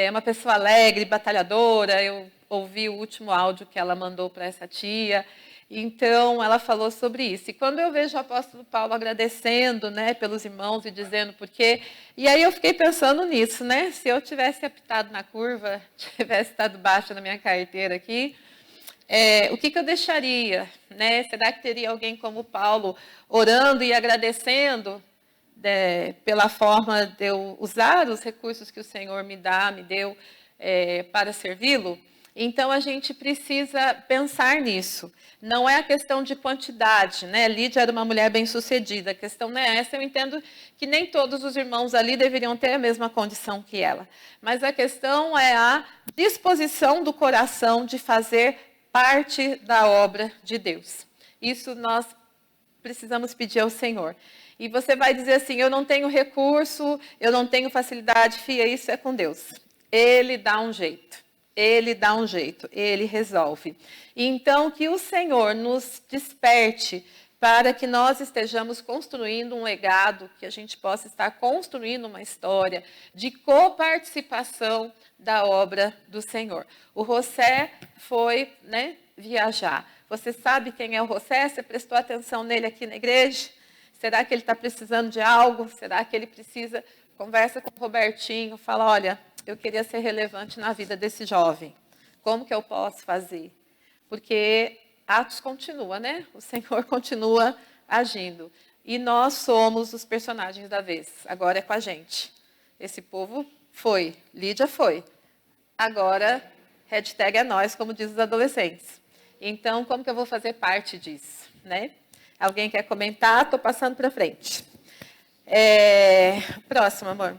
uma pessoa alegre, batalhadora. Eu ouvi o último áudio que ela mandou para essa tia, então ela falou sobre isso. E quando eu vejo o apóstolo Paulo agradecendo, né, pelos irmãos e dizendo por quê, e aí eu fiquei pensando nisso, né, se eu tivesse apitado na curva, tivesse estado baixa na minha carteira aqui, o que eu deixaria? Né? Será que teria alguém como Paulo orando e agradecendo pela forma de eu usar os recursos que o Senhor me deu para servi-lo? Então, a gente precisa pensar nisso. Não é a questão de quantidade, né? Lídia era uma mulher bem-sucedida, a questão não é essa. Eu entendo que nem todos os irmãos ali deveriam ter a mesma condição que ela. Mas a questão é a disposição do coração de fazer parte da obra de Deus. Isso nós precisamos pedir ao Senhor. E você vai dizer assim, eu não tenho recurso, eu não tenho facilidade, filha, isso é com Deus. Ele dá um jeito. Ele dá um jeito, Ele resolve. Então, que o Senhor nos desperte para que nós estejamos construindo um legado, que a gente possa estar construindo uma história de coparticipação da obra do Senhor. O José foi, né, viajar. Você sabe quem é o José? Você prestou atenção nele aqui na igreja? Será que ele está precisando de algo? Será que ele precisa? Conversa com o Robertinho, fala, olha, eu queria ser relevante na vida desse jovem. Como que eu posso fazer? Porque Atos continua, né? O Senhor continua agindo. E nós somos os personagens da vez. Agora é com a gente. Esse povo foi. Lídia foi. Agora, hashtag é nós, como diz os adolescentes. Então, como que eu vou fazer parte disso? Né? Alguém quer comentar? Estou passando para frente. Próximo, amor.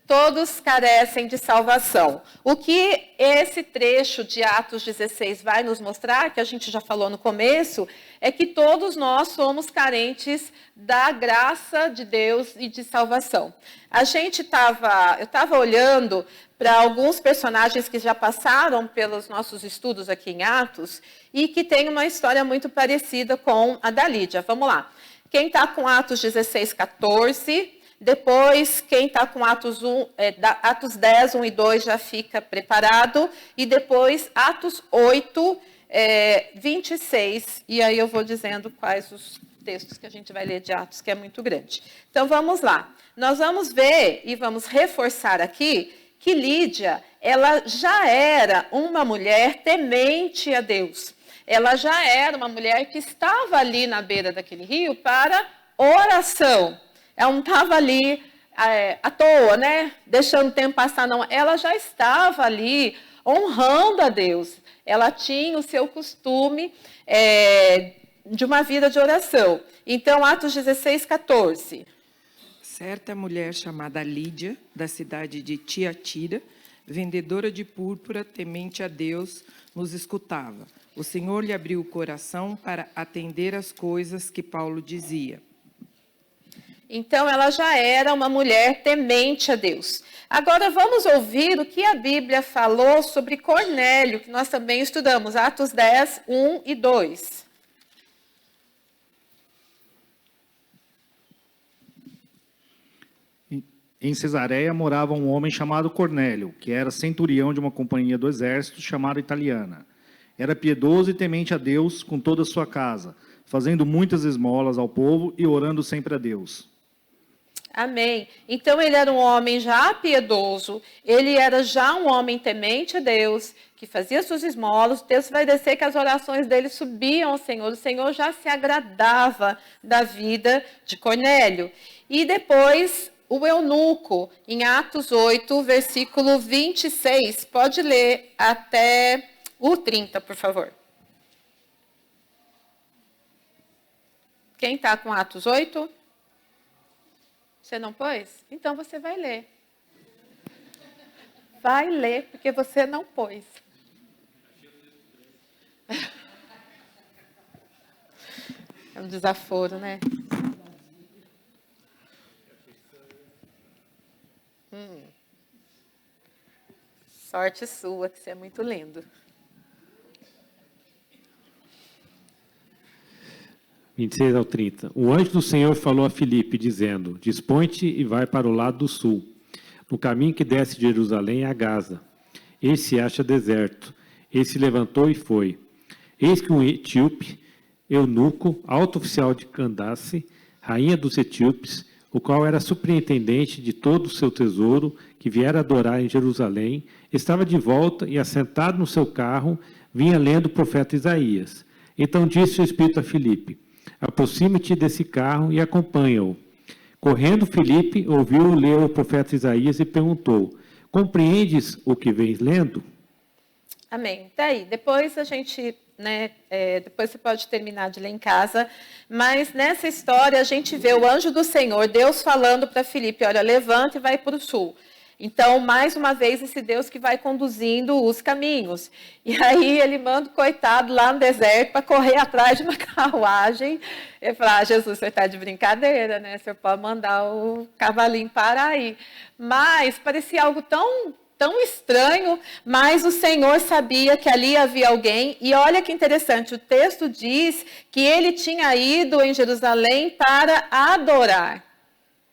Todos carecem de salvação. O que esse trecho de Atos 16 vai nos mostrar, que a gente já falou no começo, é que todos nós somos carentes da graça de Deus e de salvação. Eu estava olhando para alguns personagens que já passaram pelos nossos estudos aqui em Atos e que tem uma história muito parecida com a da Lídia. Vamos lá. Quem está com Atos 16, 14... Depois, quem está com Atos 10, 1 e 2 já fica preparado. E depois, Atos 8, 26. E aí eu vou dizendo quais os textos que a gente vai ler de Atos, que é muito grande. Então, vamos lá. Nós vamos ver e vamos reforçar aqui que Lídia, ela já era uma mulher temente a Deus. Ela já era uma mulher que estava ali na beira daquele rio para oração. Ela não estava ali à toa, né? Deixando o tempo passar, não. Ela já estava ali honrando a Deus. Ela tinha o seu costume de uma vida de oração. Então, Atos 16, 14. Certa mulher chamada Lídia, da cidade de Tiatira, vendedora de púrpura, temente a Deus, nos escutava. O Senhor lhe abriu o coração para atender às coisas que Paulo dizia. Então, ela já era uma mulher temente a Deus. Agora, vamos ouvir o que a Bíblia falou sobre Cornélio, que nós também estudamos, Atos 10, 1 e 2. Em Cesareia morava um homem chamado Cornélio, que era centurião de uma companhia do exército chamada Italiana. Era piedoso e temente a Deus com toda a sua casa, fazendo muitas esmolas ao povo e orando sempre a Deus. Amém. Então, ele era um homem já piedoso, ele era já um homem temente a Deus, que fazia suas esmolas. O texto vai dizer que as orações dele subiam ao Senhor. O Senhor já se agradava da vida de Cornélio. E depois, o eunuco, em Atos 8, versículo 26. Pode ler até o 30, por favor. Quem está com Atos 8? Você não pôs? Então você vai ler. Vai ler, porque você não pôs. É um desaforo, né? Sorte sua, que você é muito lindo. 26 ao 30. O anjo do Senhor falou a Filipe, dizendo: Dispõe-te e vai para o lado do sul, no caminho que desce de Jerusalém a Gaza. Esse se acha deserto. Esse se levantou e foi. Eis que um etíope, eunuco, alto oficial de Candace, rainha dos etíopes, o qual era superintendente de todo o seu tesouro, que viera adorar em Jerusalém, estava de volta e, assentado no seu carro, vinha lendo o profeta Isaías. Então disse o Espírito a Filipe: Aproxima-te desse carro e acompanha-o. Correndo, Filipe ouviu ler o profeta Isaías e perguntou: Compreendes o que vens lendo? Amém. Daí, depois a gente, depois você pode terminar de ler em casa, mas nessa história a gente vê o anjo do Senhor, Deus falando para Filipe: olha, levanta e vai para o sul. Então, mais uma vez, esse Deus que vai conduzindo os caminhos. E aí ele manda o coitado lá no deserto para correr atrás de uma carruagem. Ele fala: Jesus, você está de brincadeira, né? Você pode mandar o cavalinho parar aí. Mas parecia algo tão estranho, mas o Senhor sabia que ali havia alguém. E olha que interessante, o texto diz que ele tinha ido em Jerusalém para adorar.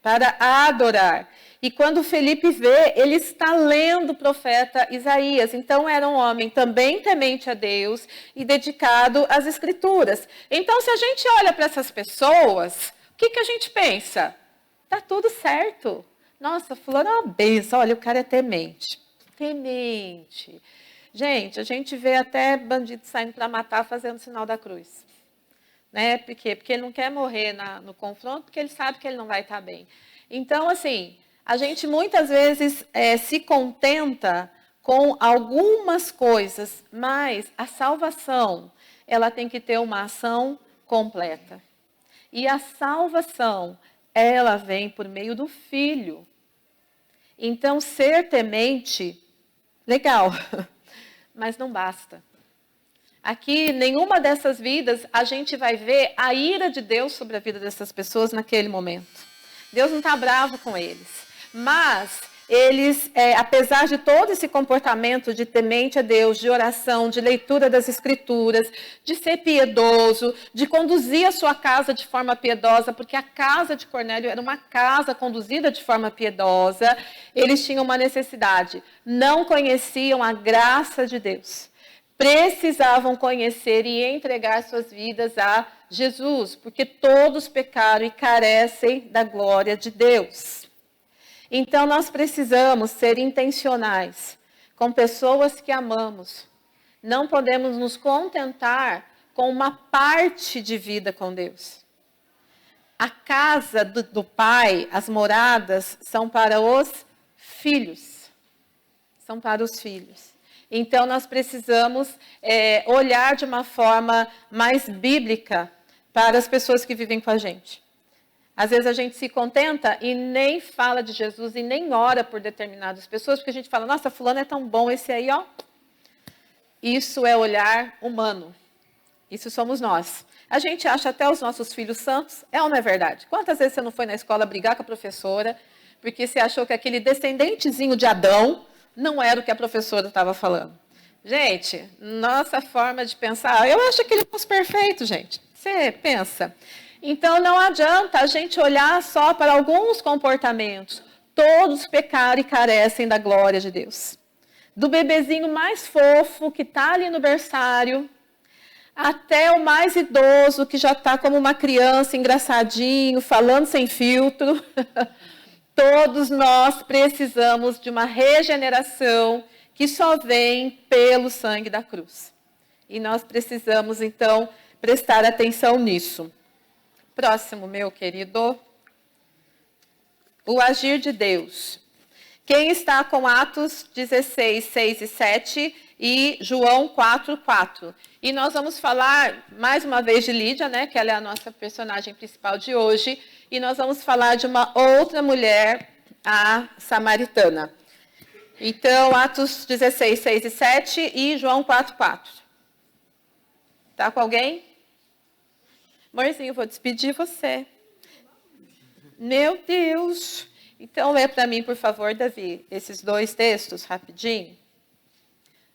Para adorar. E quando Felipe vê, ele está lendo o profeta Isaías. Então, era um homem também temente a Deus e dedicado às Escrituras. Então, se a gente olha para essas pessoas, o que a gente pensa? Está tudo certo. Nossa, fulano é uma benção. Olha, o cara é temente. Temente. Gente, a gente vê até bandido saindo para matar fazendo o sinal da cruz. Né? Por quê? Porque ele não quer morrer no confronto, porque ele sabe que ele não vai estar bem. Então, assim, a gente muitas vezes se contenta com algumas coisas, mas a salvação, ela tem que ter uma ação completa. E a salvação, ela vem por meio do Filho. Então, ser temente, legal, mas não basta. Aqui, nenhuma dessas vidas, a gente vai ver a ira de Deus sobre a vida dessas pessoas naquele momento. Deus não está bravo com eles. Mas eles, apesar de todo esse comportamento de temente a Deus, de oração, de leitura das Escrituras, de ser piedoso, de conduzir a sua casa de forma piedosa, porque a casa de Cornélio era uma casa conduzida de forma piedosa, eles tinham uma necessidade. Não conheciam a graça de Deus. Precisavam conhecer e entregar suas vidas a Jesus, porque todos pecaram e carecem da glória de Deus. Então, nós precisamos ser intencionais com pessoas que amamos. Não podemos nos contentar com uma parte de vida com Deus. A casa do Pai, as moradas, são para os filhos. São para os filhos. Então, nós precisamos olhar de uma forma mais bíblica para as pessoas que vivem com a gente. Às vezes a gente se contenta e nem fala de Jesus e nem ora por determinadas pessoas, porque a gente fala: nossa, fulano é tão bom, esse aí, ó. Isso é olhar humano. Isso somos nós. A gente acha até os nossos filhos santos, é ou não é verdade? Quantas vezes você não foi na escola brigar com a professora, porque você achou que aquele descendentezinho de Adão não era o que a professora estava falando? Gente, nossa forma de pensar, eu acho aquele moço perfeito, gente. Você pensa. Então, não adianta a gente olhar só para alguns comportamentos. Todos pecaram e carecem da glória de Deus. Do bebezinho mais fofo, que está ali no berçário, até o mais idoso, que já está como uma criança, engraçadinho, falando sem filtro. Todos nós precisamos de uma regeneração que só vem pelo sangue da cruz. E nós precisamos, então, prestar atenção nisso. Próximo, meu querido. O agir de Deus. Quem está com Atos 16, 6 e 7 e João 4, 4. E nós vamos falar mais uma vez de Lídia, né, que ela é a nossa personagem principal de hoje, e nós vamos falar de uma outra mulher, a samaritana. Então, Atos 16, 6 e 7 e João 4, 4. Tá com alguém? Amorzinho, eu vou despedir você. Meu Deus! Então, lê para mim, por favor, Davi, esses dois textos, rapidinho.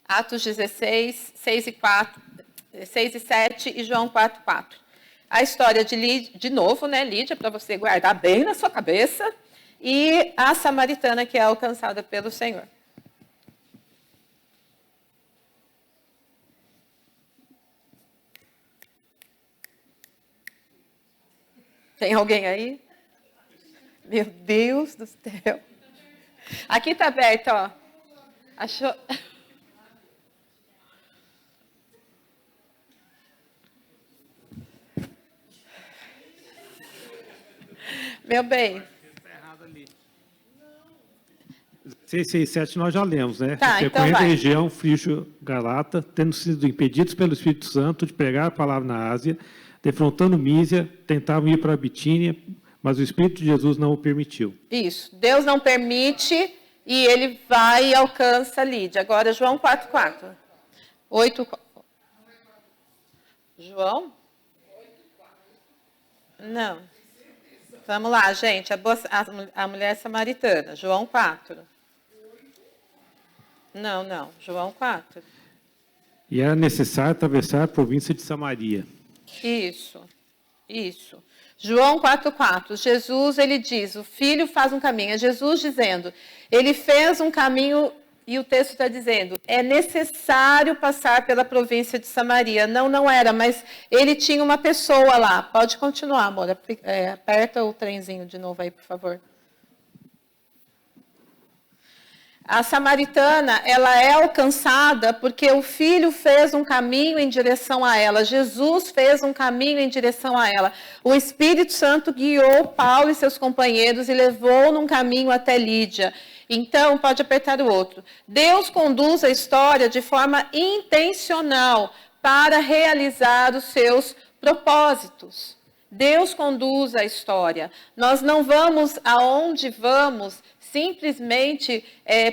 Atos 16, 6 e 7 e João 4, 4. A história de Lídia, de novo, né, Lídia, para você guardar bem na sua cabeça, e a samaritana que é alcançada pelo Senhor. Tem alguém aí? Meu Deus do céu. Aqui está aberto, ó. Achou? Meu bem. 6, 6, 7 nós já lemos, né? Tá, então Percorrendo a vai. região frígio-galata, tendo sido impedidos pelo Espírito Santo de pregar a palavra na Ásia, defrontando Mísia, tentavam ir para a Bitínia, mas o Espírito de Jesus não o permitiu. Isso. Deus não permite e ele vai e alcança Lídia. Agora, João 4, 4. 8. João? Não. Vamos lá, gente. A mulher samaritana. João 4. Não. João 4. E era necessário atravessar a província de Samaria. Isso. João 4, 4. Jesus, ele diz, o filho faz um caminho. É Jesus dizendo, ele fez um caminho, e o texto está dizendo, é necessário passar pela província de Samaria. Não era, mas ele tinha uma pessoa lá. Pode continuar, amor. Aperta o trenzinho de novo aí, por favor. A samaritana, ela é alcançada porque o filho fez um caminho em direção a ela. Jesus fez um caminho em direção a ela. O Espírito Santo guiou Paulo e seus companheiros e levou num caminho até Lídia. Então, pode apertar o outro. Deus conduz a história de forma intencional para realizar os seus propósitos. Deus conduz a história. Nós não vamos aonde vamos simplesmente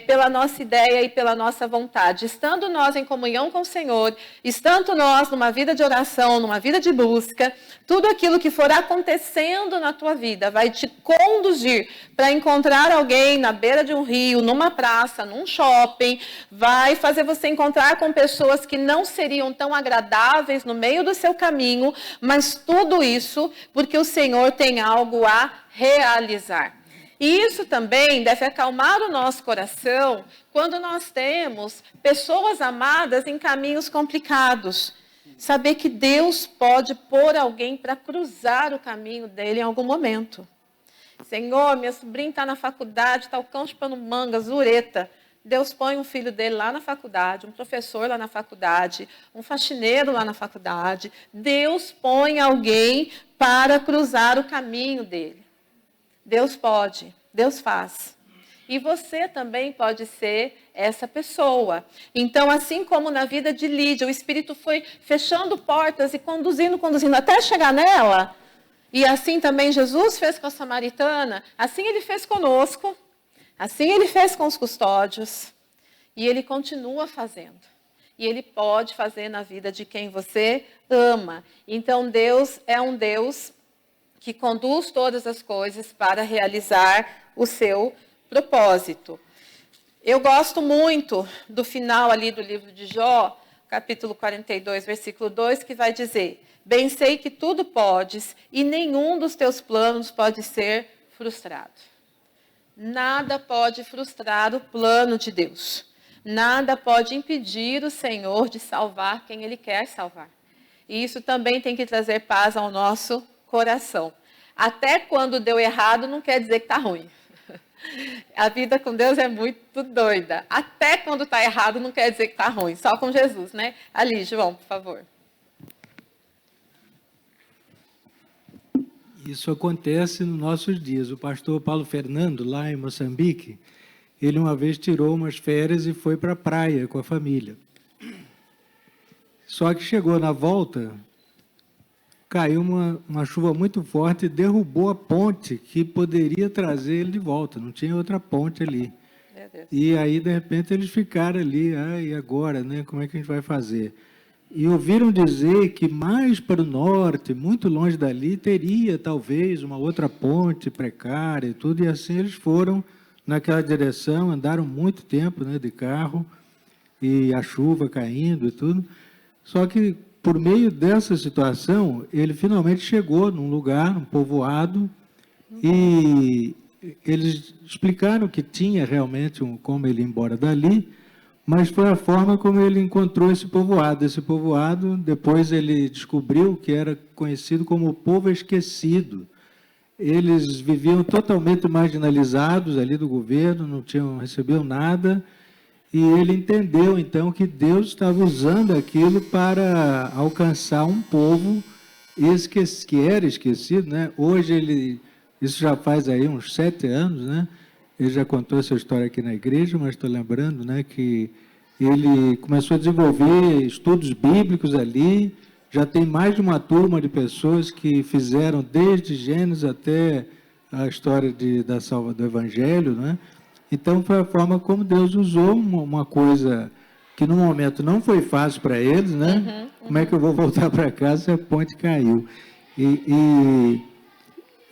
pela nossa ideia e pela nossa vontade. Estando nós em comunhão com o Senhor, estando nós numa vida de oração, numa vida de busca, tudo aquilo que for acontecendo na tua vida vai te conduzir para encontrar alguém na beira de um rio, numa praça, num shopping, vai fazer você encontrar com pessoas que não seriam tão agradáveis no meio do seu caminho, mas tudo isso porque o Senhor tem algo a realizar. E isso também deve acalmar o nosso coração quando nós temos pessoas amadas em caminhos complicados. Saber que Deus pode pôr alguém para cruzar o caminho dele em algum momento. Senhor, minha sobrinha está na faculdade, está o cão chupando manga, zureta. Deus põe um filho dele lá na faculdade, um professor lá na faculdade, um faxineiro lá na faculdade. Deus põe alguém para cruzar o caminho dele. Deus pode, Deus faz. E você também pode ser essa pessoa. Então, assim como na vida de Lídia, o Espírito foi fechando portas e conduzindo, até chegar nela. E assim também Jesus fez com a samaritana, assim ele fez conosco, assim ele fez com os custódios. E ele continua fazendo. e Ele pode fazer na vida de quem você ama. Então, Deus é um Deus que conduz todas as coisas para realizar o seu propósito. Eu gosto muito do final ali do livro de Jó, capítulo 42, versículo 2, que vai dizer: bem sei que tudo podes e nenhum dos teus planos pode ser frustrado. Nada pode frustrar o plano de Deus. Nada pode impedir o Senhor de salvar quem Ele quer salvar. E isso também tem que trazer paz ao nosso coração. Até quando deu errado, não quer dizer que está ruim. A vida com Deus é muito doida. Até quando está errado, não quer dizer que está ruim. Só com Jesus, né? Ali, João, por favor. Isso acontece nos nossos dias. O pastor Paulo Fernando, lá em Moçambique, ele uma vez tirou umas férias e foi para a praia com a família. Só que chegou na volta, caiu uma chuva muito forte e derrubou a ponte que poderia trazer ele de volta. Não tinha outra ponte ali. E aí, de repente, eles ficaram ali. E agora, né? Como é que a gente vai fazer? E ouviram dizer que mais para o norte, muito longe dali, teria talvez uma outra ponte precária e tudo. E assim eles foram naquela direção, andaram muito tempo, né, de carro, e a chuva caindo e tudo. Só que, por meio dessa situação, ele finalmente chegou num lugar, num povoado, e eles explicaram que tinha realmente como ele ir embora dali, mas foi a forma como ele encontrou esse povoado. Esse povoado, depois ele descobriu que era conhecido como o povo esquecido. Eles viviam totalmente marginalizados ali do governo, não recebiam nada, e ele entendeu, então, que Deus estava usando aquilo para alcançar um povo que era esquecido, né? Hoje, isso já faz aí uns 7 anos, né? Ele já contou essa história aqui na igreja, mas estou lembrando, né, que ele começou a desenvolver estudos bíblicos ali. Já tem mais de uma turma de pessoas que fizeram desde Gênesis até a história do Evangelho, né? Então, foi a forma como Deus usou uma coisa que, no momento, não foi fácil para eles, né? Como é que eu vou voltar para casa se a ponte caiu? E,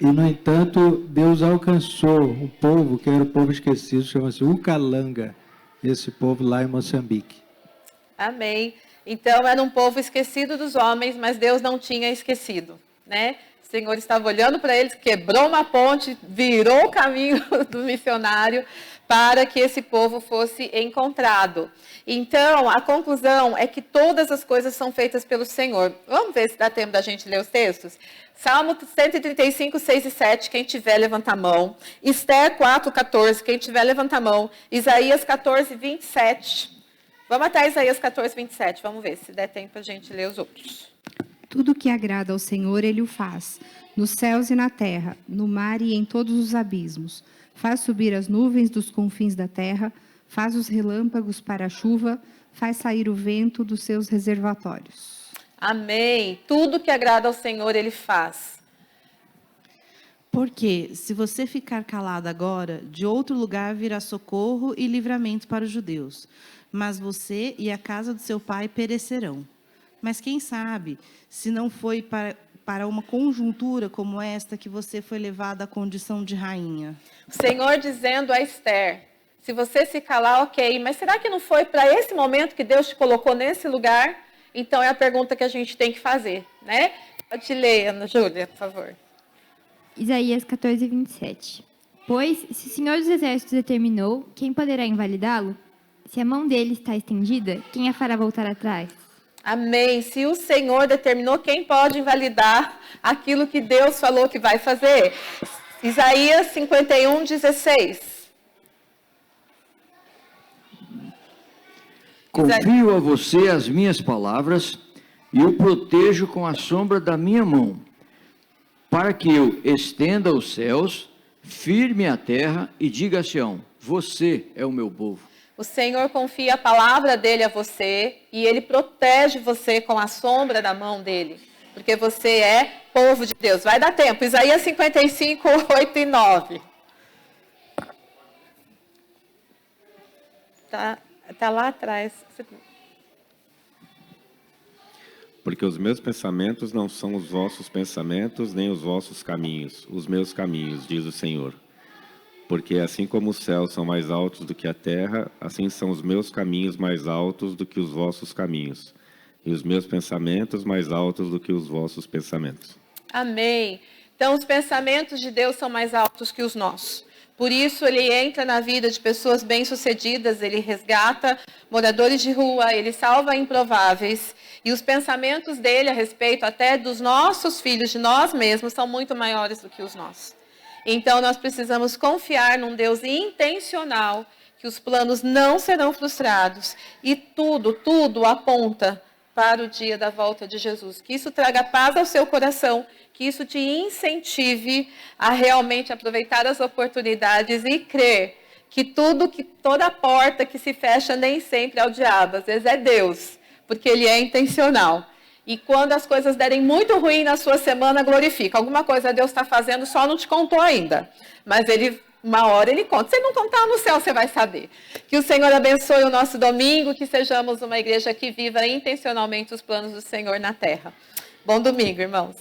no entanto, Deus alcançou o povo, que era o povo esquecido, chama-se Ucalanga, esse povo lá em Moçambique. Amém. Então, era um povo esquecido dos homens, mas Deus não tinha esquecido, né? O Senhor estava olhando para eles, quebrou uma ponte, virou o caminho do missionário para que esse povo fosse encontrado. Então, a conclusão é que todas as coisas são feitas pelo Senhor. Vamos ver se dá tempo da gente ler os textos? Salmo 135, 6 e 7, quem tiver, levanta a mão. Esther 4, 14, quem tiver, levanta a mão. Isaías 14, 27. Vamos até Isaías 14, 27. Vamos ver se der tempo a gente ler os outros. Tudo que agrada ao Senhor, Ele o faz, nos céus e na terra, no mar e em todos os abismos. Faz subir as nuvens dos confins da terra, faz os relâmpagos para a chuva, faz sair o vento dos seus reservatórios. Amém. Tudo que agrada ao Senhor, Ele faz. Porque, se você ficar calado agora, de outro lugar virá socorro e livramento para os judeus. Mas você e a casa do seu pai perecerão. Mas quem sabe, se não foi para uma conjuntura como esta que você foi levada à condição de rainha? O Senhor dizendo a Esther, se você se calar, ok, mas será que não foi para esse momento que Deus te colocou nesse lugar? Então, é a pergunta que a gente tem que fazer, né? Pode ler, Ana Júlia, por favor. Isaías 14, 27. Pois, se o Senhor dos Exércitos determinou, quem poderá invalidá-lo? Se a mão dele está estendida, quem a fará voltar atrás? Amém. Se o Senhor determinou, quem pode invalidar aquilo que Deus falou que vai fazer? Isaías 51, 16. Confio a você as minhas palavras e o protejo com a sombra da minha mão, para que eu estenda os céus, firme a terra e diga a Sião, você é o meu povo. O Senhor confia a palavra dele a você e ele protege você com a sombra da mão dele, porque você é povo de Deus. Vai dar tempo. Isaías 55, 8 e 9. Tá lá atrás. Porque os meus pensamentos não são os vossos pensamentos, nem os vossos caminhos, os meus caminhos, diz o Senhor. Porque assim como os céus são mais altos do que a terra, assim são os meus caminhos mais altos do que os vossos caminhos, e os meus pensamentos mais altos do que os vossos pensamentos. Amém. Então, os pensamentos de Deus são mais altos que os nossos. Por isso, ele entra na vida de pessoas bem-sucedidas, ele resgata moradores de rua, ele salva improváveis. E os pensamentos dele a respeito até dos nossos filhos, de nós mesmos, são muito maiores do que os nossos. Então, nós precisamos confiar num Deus intencional, que os planos não serão frustrados. E tudo aponta para o dia da volta de Jesus. Que isso traga paz ao seu coração, que isso te incentive a realmente aproveitar as oportunidades e crer que toda porta que se fecha nem sempre é o diabo, às vezes é Deus, porque ele é intencional. E quando as coisas derem muito ruim na sua semana, glorifica. Alguma coisa Deus está fazendo, só não te contou ainda. Mas uma hora ele conta. Se ele não contar no céu, você vai saber. Que o Senhor abençoe o nosso domingo, que sejamos uma igreja que viva intencionalmente os planos do Senhor na terra. Bom domingo, irmãos.